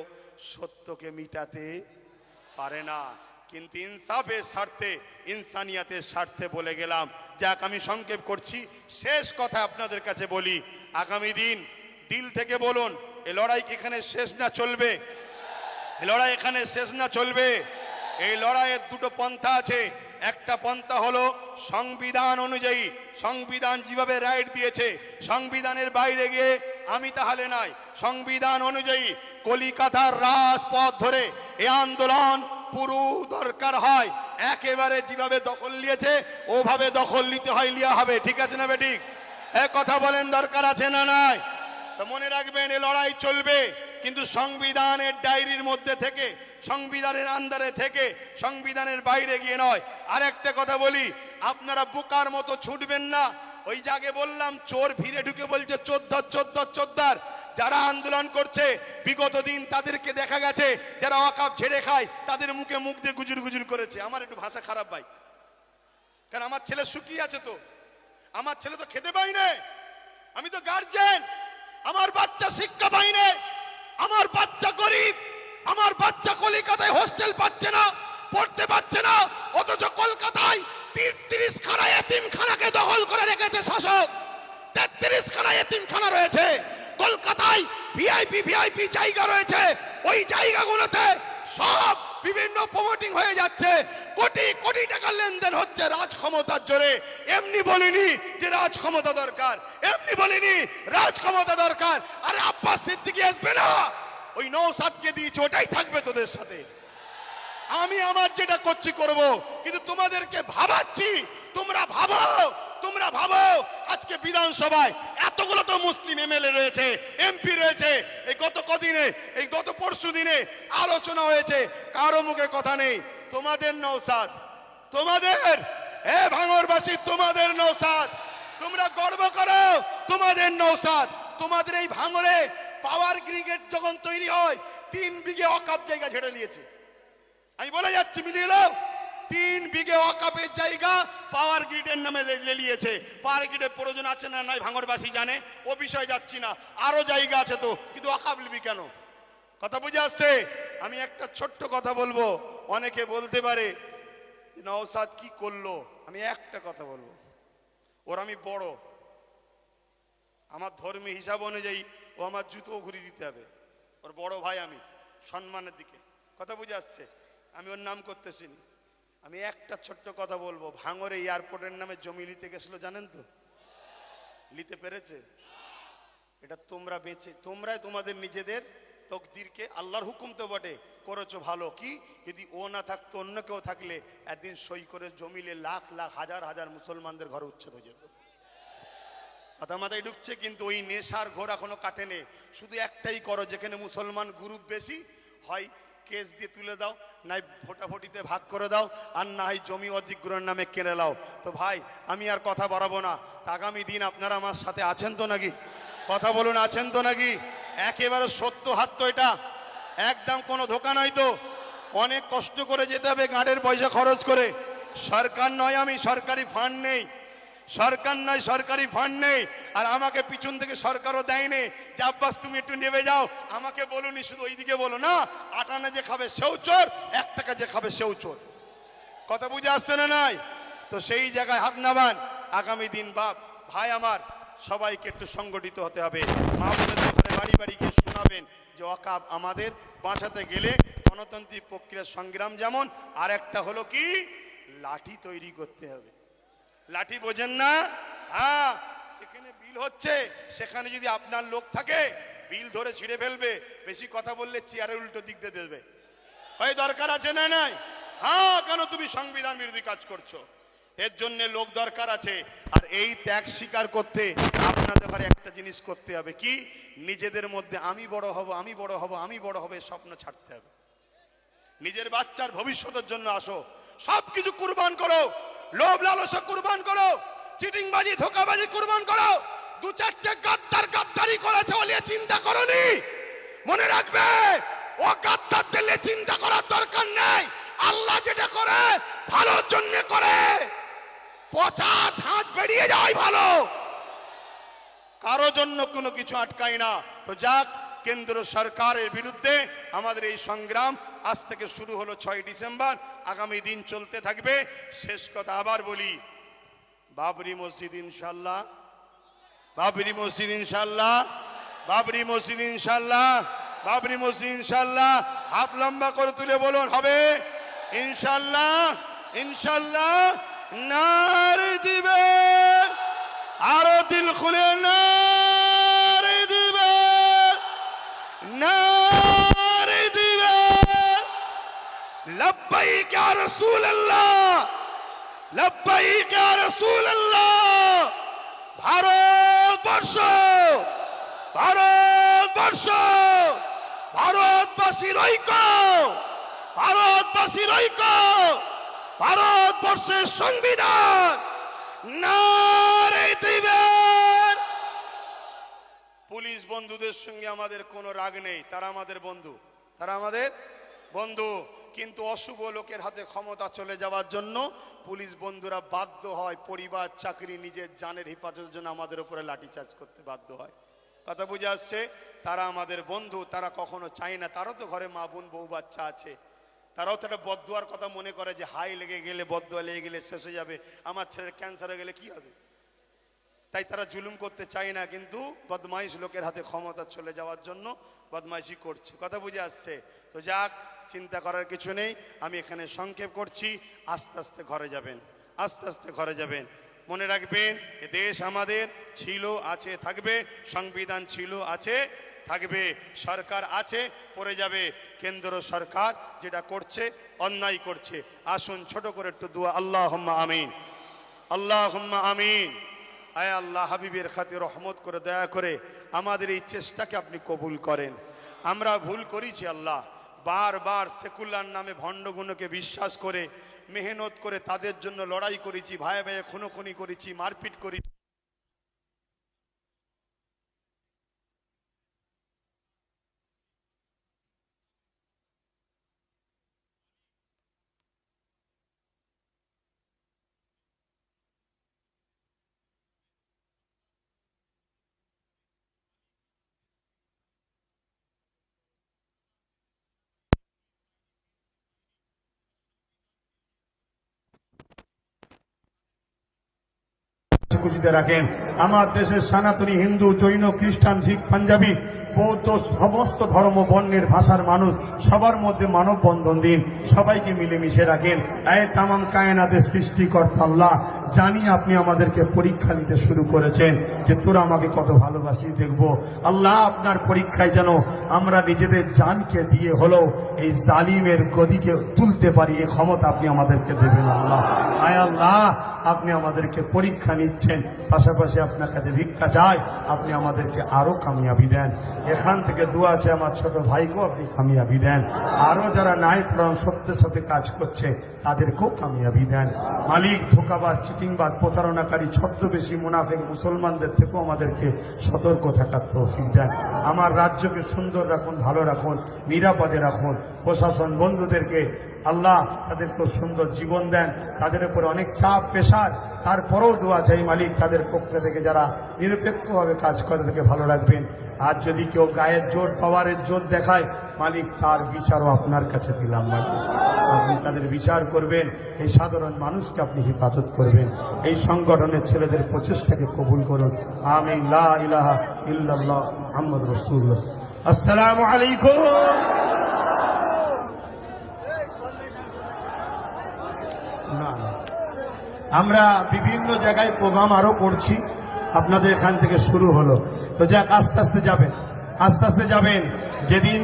সত্যকে মিটাতে পারে না। কিন্তু ইনসাফের স্বার্থে, ইনসানিয়াতের স্বার্থে বলে গেলাম। যাক, আমি সংক্ষেপ করছি, শেষ কথা আপনাদের কাছে বলি, আগামী দিন দিল থেকে বলুন, এ লড়াই কি এখানে শেষ না চলবে? এই লড়াই এখানে শেষ না চলবে? এই লড়াইয়ের দুটো পন্থা আছে। একটা পন্থা হলো সংবিধান অনুযায়ী, সংবিধান যেভাবে রাইট দিয়েছে, সংবিধানের বাইরে গিয়ে আমি তাহলে নাই, সংবিধান অনুযায়ী কলিকাতার রাজপথ ধরে এই আন্দোলন পুরো দরকার হয়, একেবারে যেভাবে দখল নিয়েছে ওভাবে দখল নিতে হয়, লিয়া হবে, ঠিক আছে না বেঠিক? এক কথা বলেন, দরকার আছে না নাই? তো মনে রাখবেন, এই লড়াই চলবে, কিন্তু সংবিধানের ডায়েরির মধ্যে থেকে, সংবিধানের আন্ডারে থেকে, সংবিধানের বাইরে গিয়ে নয়। আর একটা কথা বলি, আপনারা বোকার মতো ছুটবেন না। ওই জায়গায় বললাম, চোর ভিড়ে ঢুকে বলছে চোদ্দার চোদ্দার চোদ্দার, যারা আন্দোলন করছে বিগত দিন তাদেরকে দেখা গেছে যারা ওয়াকফ ঝেড়ে খায় তাদের মুখে মুখ দিয়ে গুজুর গুজুর করেছে। আমার একটু ভাষা খারাপ ভাই, কারণ আমার ছেলে শুকিয়ে আছে, তো আমার ছেলে তো খেতে পাই না, আমি তো গার্জেন, আমার বাচ্চা শিক্ষা পাই না, আমার বাচ্চা গরিব, আমার বাচ্চা কলকাতায় হোস্টেল পাচ্ছে না, পড়তে পাচ্ছে না, অথচ কলকাতায় 33 খানা এতিমখানাকে দখল করে রেখেছে শাসক। 33 খানা এতিমখানা রয়েছে কলকাতায়, ভিআইপি জায়গা রয়েছে, ওই জায়গাগুলোতে সব বিভিন্ন প্রমোটিং হয়ে যাচ্ছে, কোটি কোটি টাকা লেনদেন হচ্ছে রাজ ক্ষমতার জোরে। এমনি বলিনি যে রাজ ক্ষমতা দরকার, এমনি বলিনি রাজ ক্ষমতা দরকার। আরে আব্বাস সিদ্দিকী আসবে না, ওই নওশাদকে দিয়েছে, ওটাই থাকবে তোদের সাথে। আমি আমার যেটা করছি করব, কিন্তু তোমাদেরকে ভাবাচ্ছি, তোমরা ভাবো আজকে বিধানসভায় এতগুলো তো মুসলিম এমএলএ রয়েছে, এমপি রয়েছে, এই গত পরশু দিনে আলোচনা হয়েছে, কারো মুখে কথা নেই। তোমাদের নওশাদ, তোমাদের ভাঙড়বাসী, তোমাদের নওশাদ, তোমরা গর্ব করো তোমাদের নওশাদ। তোমাদের এই ভাঙড়ে পাওয়ার গ্রিড যখন তৈরি হয় 3 বিঘে ওয়াকফ জায়গা ঝেড়ে নিয়েছে। আমি বলে যাচ্ছি, মিলিয়ে নাও, 3 বিঘে ওয়াকফের জায়গা পাওয়ার গ্রিডের নামে নিয়েছে। পাওয়ার গ্রিডের প্রয়োজন আছে না নাই ভাঙড়বাসী জানে, ও বিষয় যাচ্ছি না, আরো জায়গা আছে তো, কিন্তু ওয়াকফ নিবি কেন? কথা বুঝে আসছে? আমি একটা ছোট্ট কথা বলবো, অনেকে বলতে পারে নওশাদ কি করলো, আমি একটা কথা বলবো, ওর আমি বড়, আমার ধর্মীয় হিসাব অনুযায়ী ও আমার জুতো ঘুরিয়ে দিতে হবে, ওর বড় ভাই আমি, সম্মানের দিকে। কথা বুঝে আসছে? আমি ওর নাম করতেছি না। আমি একটা ছোট্ট কথা বলবো, ভাঙড়ে এয়ারপোর্টের নামে জমি নিতে গেছিল, জানেন তো? নিতে পেরেছে? এটা তোমরা তোমরাই তোমাদের নিজেদের তকদিরকে, আল্লাহর হুকুম তো বটে, করেছো ভালো। কি যদি ও না থাকতো, অন্য কেউ থাকলে একদিন সই করে জমিলে লাখ লাখ হাজার হাজার মুসলমানদের ঘর উচ্ছেদ হয়ে যেত। কথা মাথায় ঢুকছে? কিন্তু ওই নেশার ঘোর এখনো কাটেনি। শুধু একটাই করো, যেখানে মুসলমান গ্রুপ বেশি হয় কেস দিয়ে তুলে দাও, নাই ভোটাভুটিতে ভাগ করে দাও, আর না হয় জমি অধিগ্রহণের নামে কেড়ে নাও। তো ভাই আমি আর কথা বাড়াবো না, আগামী দিন আপনারা আমার সাথে আছেন তো নাকি? কথা বলুন, আছেন তো নাকি? একেবারে সত্য হাত তো, এটা একদম কোনো ধোকা নয় তো। অনেক কষ্ট করে যেতে হবে, গাড়ির পয়সা খরচ করে। সরকার নয়, আমি সরকারি ফান্ড নেই, সরকার নয়, সরকারি ফান্ড নেই। আর আমাকে পিছন থেকে সরকারও দেয়নি যে আব্বাস তুমি একটু নেমে যাও, আমাকে বলুনি, শুধু ওইদিকে বলো না, 8 আনা যে খাবে সেও চোর, 1 টাকা যে খাবে সেও চোর। কথা বুঝে আসছে না নাই? তো সেই জায়গায় হাত নামান। আগামী দিন ভাই আমার, সবাইকে একটু সংগঠিত হতে হবে। মা বোনেদের ঘরে বাড়ি বাড়ি গিয়ে শোনাবেন যে ওয়াকফ আমাদের বাঁচাতে গেলে গণতান্ত্রিক প্রক্রিয়ার সংগ্রাম যেমন, আর একটা হলো কি, লাঠি তৈরি করতে হবে। লাঠি বোঝেন না? হ্যাঁ, এখানে বিল হচ্ছে, সেখানে যদি আপনার লোক থাকে বিল ধরে ছিঁড়ে ফেলবে, বেশি কথা বললে চেয়ারের উল্টো দিক দিয়ে দেবে। ওই দরকার আছে না নাই? হ্যাঁ, কেন তুমি সংবিধান বিরোধী কাজ করছো? এর জন্য লোক দরকার আছে। আর এই ত্যাগ স্বীকার করতে আপনাদের ঘরে একটা জিনিস করতে হবে, কি, নিজেদের মধ্যে আমি বড় হব, আমি বড় হব, আমি বড় হবে স্বপ্ন ছাড়তে হবে। নিজের বাচ্চার ভবিষ্যতের জন্য আসো, সবকিছু কুরবান করো, লোভ লালসা কুরবান করো, চিটিংবাজি ধোকাবাজি কুরবান করো। 2-4টে গাদ্দারি করেছে বলে চিন্তা করনি, মনে রাখবে ও গাদ্দারদের চিন্তা করার দরকার নেই। আল্লাহ যেটা করে ভালোর জন্য করে, পচা ঝাঁজ বেরিয়ে যায় ভালো, কারো জন্য কোনো কিছু আটকায় না। তো যাক, কেন্দ্র সরকারের বিরুদ্ধে আমাদের এই সংগ্রাম আজ থেকে শুরু হলো 6 ডিসেম্বর, আগামী দিন চলতে থাকবে। শেষ কথা আবার বলি, বাবরি মসজিদ ইনশাল্লাহ, বাবরি মসজিদ ইনশাল্লাহ, বাবরি মসজিদ ইনশাল্লাহ, বাবরি মসজিদ ইনশাল্লাহ। হাত লম্বা করে তুলে বলুন, হবে ইনশাল্লাহ, ইনশাল্লাহ। নারে দিবে, আরো দিল খুলে নারে দিবে, নারে দিবে। লব্বাইক ইয়া রাসূলুল্লাহ, লব্বাইক ইয়া রাসূলুল্লাহ। ভারতবর্ষ, ভারতবর্ষ, ভারতবাসীর ঐক্য, ভারতবাসীর ঐক্য, ভারতবর্ষের সংবিধান। নারে দিবেন। পুলিশ বন্ধুদের সঙ্গে আমাদের কোনো রাগ নেই, তারা আমাদের বন্ধু, তারা আমাদের বন্ধু। কিন্তু অশুভ লোকের হাতে ক্ষমতা চলে যাওয়ার জন্য পুলিশ বন্ধুরা বাধ্য হয় পরিবার, চাকরি, নিজের জানের হেফাজতের জন্য আমাদের উপরে লাঠিচার্জ করতে বাধ্য হয়। কথা বুঝে আসছে? তারা আমাদের বন্ধু, তারা কখনো চায় না, তারও তো ঘরে মা বোন বউ বাচ্চা আছে, তারাও তো একটা বদদুয়ার কথা মনে করে যে হাই লেগে গেলে, বদদুয়া লেগে গেলে শেষ হয়ে যাবে, আমার ছেলের ক্যান্সার হয়ে গেলে কি হবে, তাই তারা জুলুম করতে চায় না, কিন্তু বদমাইশ লোকের হাতে ক্ষমতা চলে যাওয়ার জন্য বদমাইশি করছে। কথা বুঝে আসছে? তো যাক, চিন্তা করার কিছু নেই, আমি এখানে সংক্ষেপ করছি। আস্তে আস্তে ঘরে যাবেন, আস্তে আস্তে ঘরে যাবেন। মনে রাখবেন, এ দেশ আমাদের ছিল, আছে, থাকবে। সংবিধান ছিল, আছে, থাকবে। সরকার আছে, পড়ে যাবে। কেন্দ্র সরকার যেটা করছে অন্যায় করছে। আসুন ছোট করে একটু দোয়া, আল্লাহুম্মা আমিন, আল্লাহুম্মা আমিন। আয় আল্লাহ, হাবিবের খাতির রহমত করে দয়া করে আমাদের এই চেষ্টাকে আপনি কবুল করেন। আমরা ভুল করেছি আল্লাহ, বারবার সেকুলার নামে ভণ্ডগুলোকে বিশ্বাস করে মেহনত করে তাদের জন্য লড়াই করেছি, ভাই ভাই খুনোখুনি করেছি, মারপিট করেছি। খুশিতে রাখেন। আমার দেশের সনাতনী হিন্দু, জৈন, খ্রিস্টান, শিখ, পাঞ্জাবি, বৌদ্ধ, সমস্ত ধর্ম বর্ণের ভাষার মানুষ সবার মধ্যে মানব বন্ধন দিন, সবাইকে মিলেমিশে রাখেন। এই তামাম কায়নাতের সৃষ্টিকর্তা আল্লাহ, জানি আপনি আমাদেরকে পরীক্ষা নিতে শুরু করেছেন যে তোরা আমাকে কত ভালোবাসি দেখবো। আল্লাহ, আপনার পরীক্ষায় যেন আমরা নিজেদের জানকে দিয়ে হলেও এই জালিমের গদিকে তুলতে পারি, এই ক্ষমতা আপনি আমাদেরকে দেবেন আল্লাহ। আয় আল্লাহ, আপনি আমাদেরকে পরীক্ষা নিচ্ছেন, পাশাপাশি আপনার কাছে ভিক্ষা চাই, আপনি আমাদেরকে আরো কামিয়াবি দেন। এখান থেকে দোয়া আছে আমার ছোট ভাইকেও আপনি কামিয়াবি দেন, আরো যারা নাই প্রাণ সত্যের সাথে কাজ করছে তাদেরকেও কামিয়াবি দেন। মালিক, ধোকাবাজ, চিটিংবাজ, প্রতারণাকারী, ছদ্মবেশী, মুনাফিক মুসলমানদের থেকেও আমাদেরকে সতর্ক থাকার তৌফিক দেন। আমার রাজ্যকে সুন্দর রাখুন, ভালো রাখুন, নিরাপদে রাখুন। প্রশাসন বন্ধুদেরকে আল্লাহ তাদেরকেও সুন্দর জীবন দেন। তাদের উপরে অনেক চাপ পেশার, তারপরেও দোয়া চাই মালিক তাদের পক্ষ থেকে যারা নিরপেক্ষভাবে কাজ করে তাদেরকে ভালো রাখবেন। আর যদি কেউ গায়ের জোর, পাওয়ারের জোর দেখায় মালিক, তার বিচারও আপনার কাছে দিলাম মালিক, আপনি তাদের বিচার করবেন। এই সাধারণ মানুষকে আপনি হেফাজত করবেন। এই সংগঠনের ছেলেদের প্রচেষ্টাকে কবুল করুন। আমিন। লা ইলাহা ইল্লাল্লাহ মুহাম্মাদুর রাসূলুল্লাহ। আসসালামু আলাইকুম। আমরা বিভিন্ন জায়গায় প্রোগ্রাম আরো করছি, আপনাদের এখান থেকে শুরু হলো। তো যাক, আস্তে আস্তে যাবেন, আস্তে আস্তে যাবেন। যেদিন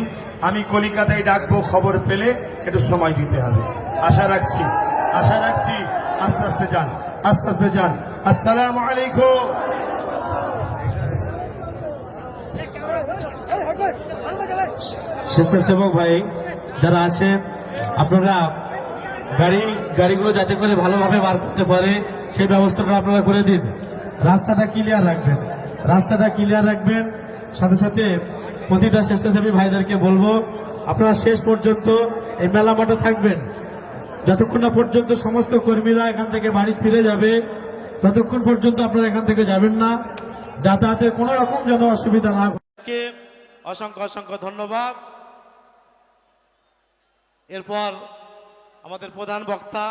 আমি কলিকাতায় ডাকবো খবর পেলে একটু সময় দিতে হবে, আশা রাখছি, আশা রাখছি। আস্তে আস্তে যান, আস্তে আস্তে যান। আসসালামু আলাইকুম। স্বেচ্ছাসেবক ভাই যারা আছেন, আপনারা গাড়িগুলো যাতে করে ভালোভাবে বার করতে পারে সেই ব্যবস্থাটা আপনারা করে দিন। রাস্তাটা ক্লিয়ার রাখবেন, রাস্তাটা ক্লিয়ার রাখবেন। সাথে সাথে প্রতিটা স্বেচ্ছাসেবী ভাইদেরকে বলবো, আপনারা শেষ পর্যন্ত এই মেলা মাঠে থাকবেন, যতক্ষণ না পর্যন্ত সমস্ত কর্মীরা এখান থেকে বাড়ি ফিরে যাবে, ততক্ষণ পর্যন্ত আপনারা এখান থেকে যাবেন না, যাতায়াতের কোনো রকম যেন অসুবিধা না হয়। অসংখ্য অসংখ্য ধন্যবাদ। এরপর আমাদের প্রধান বক্তা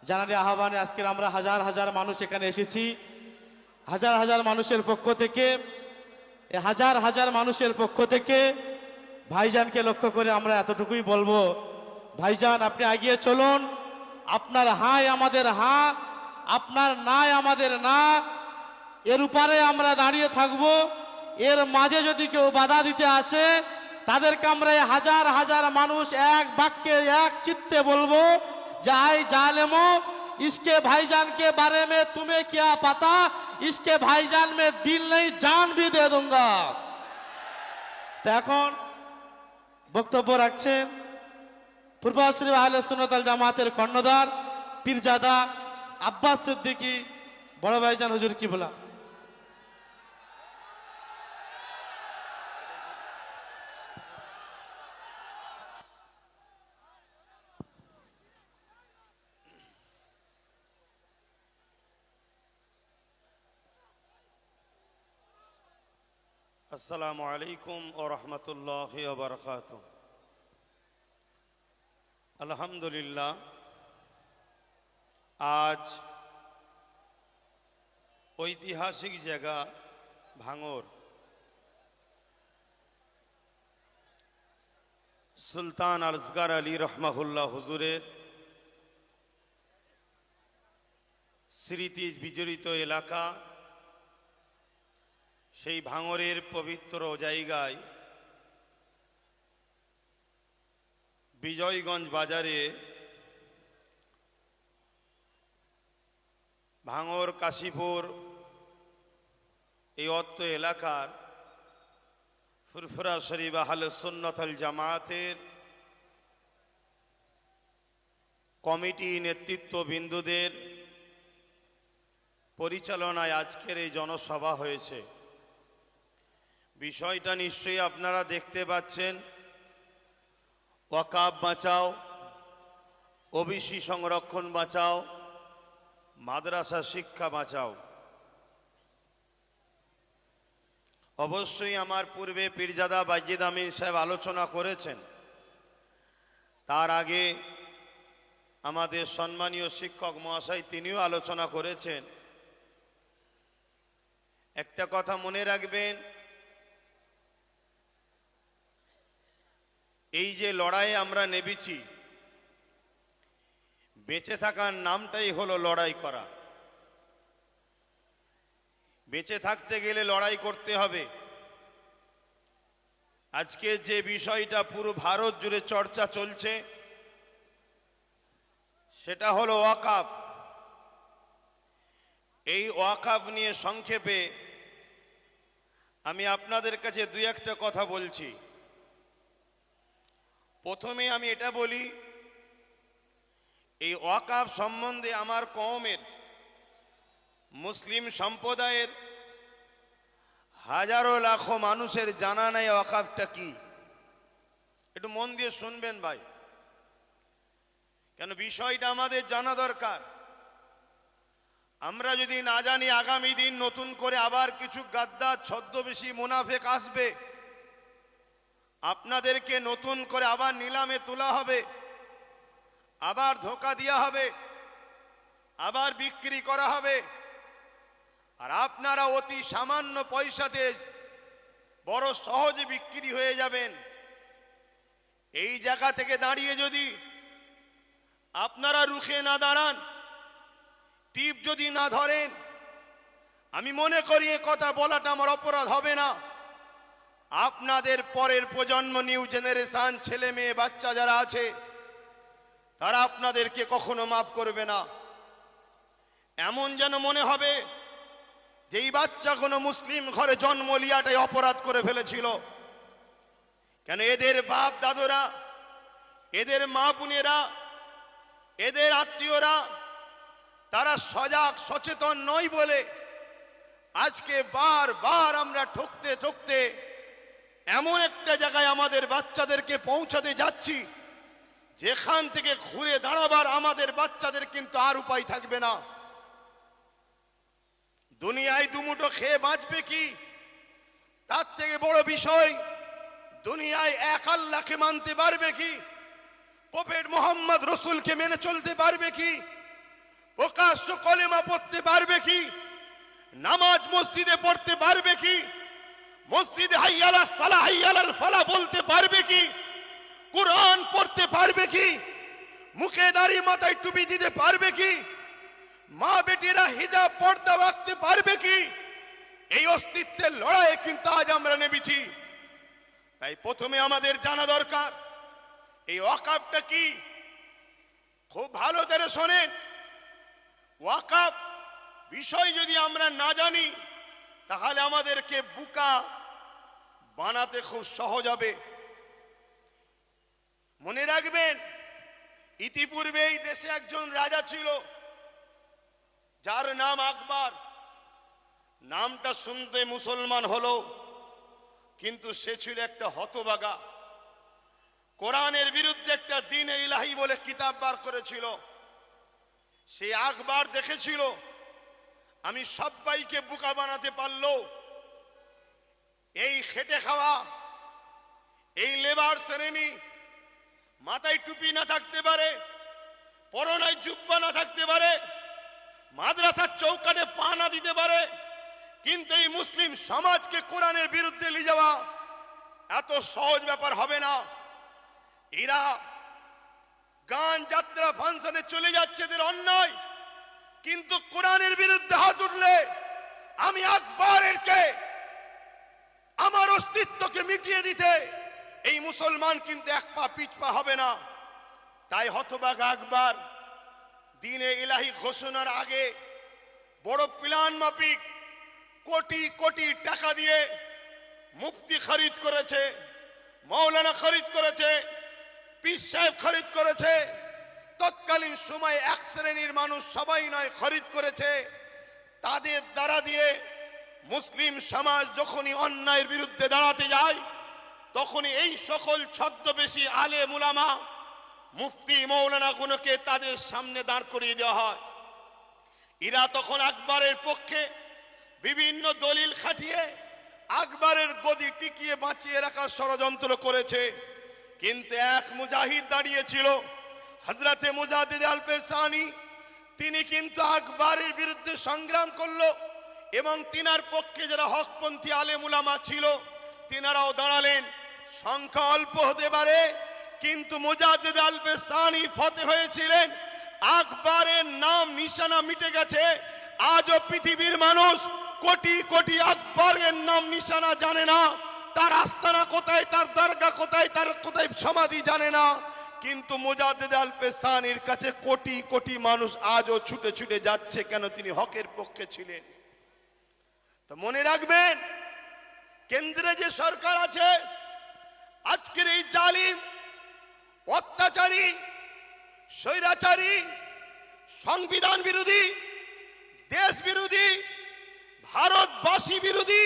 জানালে আহ্বানে আজকের আমরা হাজার হাজার মানুষ এখানে এসেছি। হাজার হাজার মানুষের পক্ষ থেকে, হাজার হাজার মানুষের পক্ষ থেকে ভাইজানকে লক্ষ্য করে আমরা এতটুকুই বলবো, ভাইজান আপনি এগিয়ে চলুন। আপনার হাই আমাদের হা, আপনার নাই আমাদের না, এর উপরে আমরা দাঁড়িয়ে থাকবো। এর মাঝে যদি কেউ বাধা দিতে আসে তাদেরকে আমরা হাজার হাজার মানুষ এক বাক্যে এক চিত্তে বলবো, যাই জালেমো इसके भाईजान के बारे में तुम्हें क्या पता, इसके भाईजान में दिल नहीं जान भी दे दूंगा। तो এখন বক্তব্য রাখছেন পূর্বশ্রী আহলে সুন্নাত ওয়াল জামাতের কর্ণধার পীরজাদা আব্বাস সিদ্দিকী বড় ভাইজান হুজুর কিবলা। আসসালামু আলাইকুম ও রহমতুল্লাহি ওয়া বারাকাতুহু। আলহামদুলিল্লাহ, আজ ঐতিহাসিক জায়গা ভাঙর সুলতান আসগর আলী রহমাহুল্লাহ হুজুরের স্মৃতি বিজড়িত এলাকা, সেই ভাঙরের পবিত্র জায়গায় বিজয়গঞ্জ বাজারে ভাঙর কাশীপুর এই অত্র এলাকার ফুরফুরা শরীফ আহলে সুন্নাত ওয়াল জামাতের কমিটি নেতৃত্ববৃন্দদের পরিচালনায় আজকের এই জনসভা হয়েছে। বিষয়টা নিশ্চয়ই আপনারা দেখতে পাচ্ছেন, ওয়াকাফ বাঁচাও, ওবিসি সংরক্ষণ বাঁচাও, মাদ্রাসা শিক্ষা বাঁচাও। অবশ্যই আমার পূর্বে পীরজাদা বাইজিদ আমিন সাহেব আলোচনা করেছেন, তার আগে আমাদের সম্মানীয় শিক্ষক মহাশয় তিনিও আলোচনা করেছেন। একটা কথা মনে রাখবেন, এই যে লড়াইয়ে আমরা নেমেছি, বেঁচে থাকার নামটাই হলো লড়াই করা। বেঁচে থাকতে গেলে লড়াই করতে হবে। আজকে যে বিষয়টা পুরো ভারত জুড়ে চর্চা চলছে সেটা হলো ওয়াকাফ। এই ওয়াকাফ নিয়ে সংক্ষেপে আমি আপনাদের কাছে দুই একটা কথা বলছি। প্রথমে আমি এটা বলি, এই ওয়াকাফ সম্বন্ধে আমার কওমের মুসলিম সম্প্রদায়ের হাজারো লাখো মানুষের জানা নাই ওয়াকাফটা কি। একটু মন দিয়ে শুনবেন ভাই, কেন বিষয়টা আমাদের জানা দরকার। আমরা যদি না জানি, আগামী দিন নতুন করে আবার কিছু গাদ্দার ছদ্মবেশী মুনাফেক আসবে, আপনাদেরকে নতুন করে আবার নিলামে তোলা হবে, আবার ধোঁকা দেওয়া হবে, আবার বিক্রি করা হবে, আর আপনারা অতি সামান্য পয়সাতে বড় সহজে বিক্রি হয়ে যাবেন। এই জায়গা থেকে দাঁড়িয়ে যদি আপনারা রুখে না দাঁড়ান, টিপ যদি না ধরেন, আমি মনে করি এ কথা বলাটা আমার অপরাধ হবে না। আপনাদের পরের প্রজন্ম, নিউ জেনারেশন, ছেলে মেয়ে বাচ্চা যারা আছে, তারা আপনাদেরকে কখনো মাফ করবে না। এমন যেন মনে হবে যে এই বাচ্চা কোনো মুসলিম ঘরে জন্ম লিয়াটাই অপরাধ করে ফেলেছিল। কেন এদের বাপ দাদুরা, এদের মা বোনেরা, এদের আত্মীয়রা তারা সজাগ সচেতন নয় বলে আজকে বারবার আমরা ঠকতে ঠকতে এমন একটা জায়গায় আমাদের বাচ্চাদেরকে পৌঁছাতে যাচ্ছি যেখান থেকে ঘুরে দাঁড়াবার আমাদের বাচ্চাদের কিন্তু আর উপায় থাকবে না। দুনিয়ায় দুমুঠো খেয়ে বাঁচবে কি, তার থেকে বড় বিষয় দুনিয়ায় এক আল্লাহকে মানতে পারবে কি, প্রফেট মুহাম্মদ রসুলকে মেনে চলতে পারবে কি, প্রকাশ্য কলেমা পড়তে পারবে কি, নামাজ মসজিদে পড়তে পারবে কি, মসজিদে হাইয়া আলাস সালাহ হাইয়া আলাল ফালাহ বলতে পারবে কি, কুরআন পড়তে পারবে কি, মুখে দাড়ি মাথায় টুপি দিতে পারবে কি, মা বেটিরা হিজাব পর্দা রাখতে পারবে কি? এই অস্তিত্বের লড়াইয়ে কিন্তু আজ আমরা নেমেছি। তাই প্রথমে আমাদের জানা দরকার এই ওয়াকাফটা কি। খুব ভালো করে শোনেন, ওয়াকাফ বিষয় যদি আমরা না জানি তাহলে আমাদেরকে বোকা বানাতে খুব সহজ হবে। মনে রাখবেন, ইতিপূর্বে এই দেশে একজন রাজা ছিল যার নাম আকবর। নামটা শুনতে মুসলমান হলো, কিন্তু সে ছিল একটা হতভাগা। কোরআনের বিরুদ্ধে একটা দ্বীন ইলাহি বলে কিতাব বার করেছিল। সে আকবর দেখেছিল আমি সবাইকে বোকা বানাতে পারলো, এই খেটে খাওয়া, এই লেবার শ্রেণী, মাথায় টুপি না থাকতে পারে, পরনায় জুব্বা না থাকতে পারে, মাদ্রাসার চৌকাঠে পা না দিতে পারে, কিন্তু এই মুসলিম সমাজকে কোরআনের বিরুদ্ধে নিয়ে যাওয়া এত সহজ ব্যাপার হবে না। এরা গান যাত্রা ফাংশনে চলে যাচ্ছে, এদের অন্যায়, কিন্তু কোরআনের বিরুদ্ধে হাত উঠলে আমি আকবরকে, আমার অস্তিত্বকে মিটিয়ে দিতে এই মুসলমান কিন্তু এক পা পিছপা হবে না। তাই হতভাগা আকবর দ্বীনে ইলাহি ঘোষণার আগে বড় প্ল্যান মাফিক কোটি কোটি টাকা দিয়ে মুফতি খরিদ করেছে, মৌলানা খরিদ করেছে, পীর সাহেব খরিদ করেছে, তৎকালীন সময়ে এক শ্রেণীর মানুষ সবাই নয় খরিদ করেছে। তাদের দ্বারা দিয়ে মুসলিম সমাজ যখনই অন্যায়ের বিরুদ্ধে দাঁড়াতে যায়, তখনই এই সকল ছদ্মবেশী আলেম উলামা, মুফতি মৌলানা গুলোকে তাদের সামনে দাঁড় করিয়ে দেওয়া হয়। এরা তখন আকবরের পক্ষে বিভিন্ন দলিল খাটিয়ে আকবরের গদি টিকিয়ে বাঁচিয়ে রাখার ষড়যন্ত্র করেছে। কিন্তু এক মুজাহিদ দাঁড়িয়েছিল, হযরতে মুজাদ্দিদ আল-পেশানি, তিনি কিন্তু আকবরের বিরুদ্ধে সংগ্রাম করলো এবং তিনার পক্ষে যারা হকপন্থী আলেম উলামা ছিল তিনারাও দাঁড়ালেন। সংখ্যা অল্প হতে পারে, কিন্তু মুজাদ্দিদ আল-পেশানি ফতে হয়েছিলেন। আকবরের নাম নিশানা মিটে গেছে। আজও পৃথিবীর মানুষ কোটি কোটি আকবরের নাম নিশানা জানে না, তার আস্তানা কোথায়, তার দরগা কোথায়, তার কোথায় সমাধি জানে না। কিন্তু মুজাদ্দিদ আল-পেশানির কাছে কোটি কোটি মানুষ আজও ছুটে ছুটে যাচ্ছে, কেন? তিনি হকের পক্ষে ছিলেন। তো মনে রাখবেন, কেন্দ্রে যে সরকার আছে, আজকের এই জালিম, অত্যাচারী, স্বৈরাচারী, সংবিধান বিরোধী, দেশ বিরোধী, ভারতবাসী বিরোধী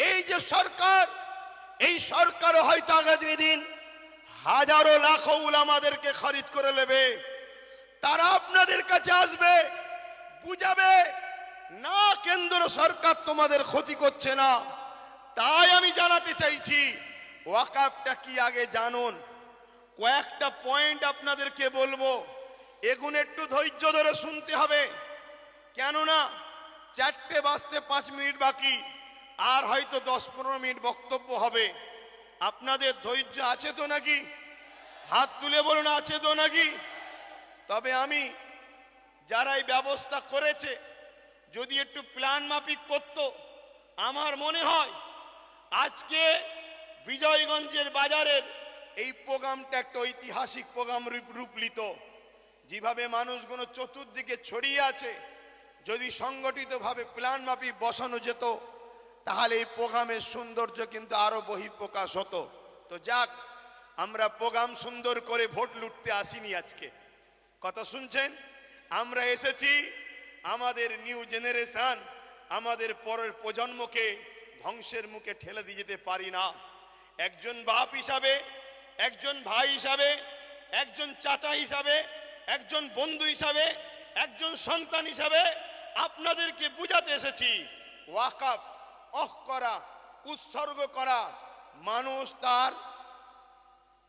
এই যে সরকার, এই সরকারও হয়তো আগামী দিন হাজারো লাখো উলামাদেরকে খরিদ করে নেবে। তারা আপনাদের কাছে আসবে, বুঝাবে না কেন্দ্র সরকার তোমাদের ক্ষতি করছে না। তাই আমি জানাতে চাইছি, ওয়াকাফটা কি আগে জানুন। কয়েকটা পয়েন্ট আপনাদেরকে বলবো, এগুলো একটু ধৈর্য ধরে শুনতে হবে, কেননা 4টে বাজতে 5 মিনিট বাকি, আর হয়তো 10-15 মিনিট বক্তব্য হবে। আপনাদের ধৈর্য আছে তো নাকি? হাত তুলে বলুন, আছে তো নাকি? তবে আমি যারা এই ব্যবস্থা করেছে, যদি একটু প্ল্যান মাফিক করত, আমার মনে হয় আজকে বিজয়গঞ্জের বাজারের এই প্রোগ্রামটা একটা ঐতিহাসিক প্রোগ্রাম রূপ নিত। যেভাবে মানুষগুলো চতুর্দিকে ছড়িয়ে আছে, যদি সংগঠিতভাবে প্ল্যান মাফিক বসানো যেত, তাহলে এই প্রোগ্রামের সৌন্দর্য কিন্তু আরো বহিঃপ্রকাশ হতো। তো যাক, আমরা প্রোগ্রাম সুন্দর করে ভোট লুটতে আসিনি আজকে। কথা শুনছেন? আমরা এসেছি আমাদের নিউ জেনারেশন, আমাদের পরের প্রজন্মকে ধ্বংসের মুখে ঠেলে দিয়ে যেতে পারি না। একজন বাপ হিসাবে, একজন ভাই হিসাবে, একজন চাচা হিসাবে, একজন বন্ধু হিসাবে, একজন সন্তান হিসাবে আপনাদেরকে বুঝাতে এসেছি, ওয়াকাফ অফ করা, উৎসর্গ করা, মানুষ তার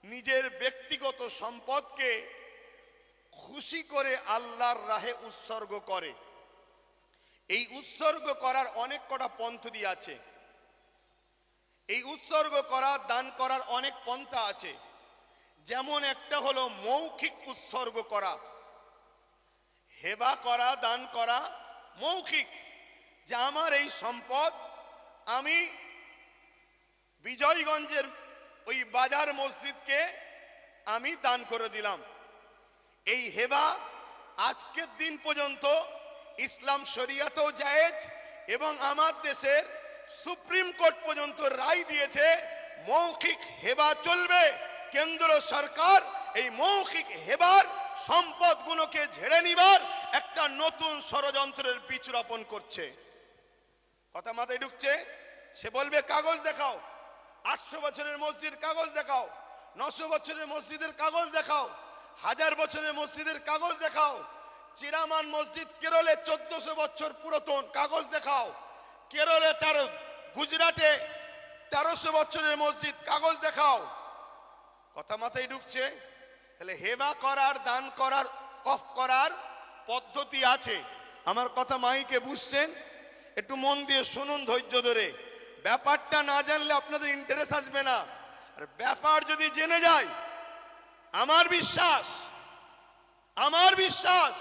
নিজের ব্যক্তিগত সম্পদকে খুশি করে আল্লাহর রাহে উৎসর্গ করে। এই উৎসর্গ করার অনেক কটা পন্থা আছে। এই উৎসর্গ করা, দান করার অনেক পন্থা আছে। যেমন একটা হলো মৌখিক উৎসর্গ করা, হেবা করা, দান করা মৌখিক, যে আমার এই সম্পদ আমি বিজয়গঞ্জের ওই বাজার মসজিদকে আমি দান করে দিলাম। এই হেবা আজকের দিন পর্যন্ত ইসলাম শরিয়াতেও জায়েজ এবং আমার দেশের সুপ্রিম কোর্ট পর্যন্ত রায় দিয়েছে মৌখিক হেবা চলবে। কেন্দ্র সরকার এই মৌখিক হেবার সম্পদগুলোকে ঝেড়ে নিবার একটা নতুন ষড়যন্ত্রের বীজ রোপণ করছে। কথা মাথায় ঢুকছে? সে বলবে কাগজ দেখাও, 800 বছরের মসজিদ কাগজ দেখাও, 900 বছরের মসজিদের কাগজ দেখাও, 1000 বছরের মসজিদের কাগজ দেখাও। চিরামান মসজিদ কেরলে 1400 বছর পুরাতন, কাগজ দেখাও। কেরলে তার গুজরাটে 1300 বছরের মসজিদ, কাগজ দেখাও। কথা মাথায় ঢুকছে? তাহলে হেবা করার, দান করার, অফ করার পদ্ধতি আছে। আমার কথা মাইকে বুঝছেন? একটু মন দিয়ে শুনুন ধৈর্য ধরে। ব্যাপারটা না জানলে আপনাদের ইন্টারেস্ট আসবে না। আর ব্যাপার যদি জেনে যায়, আমার বিশ্বাস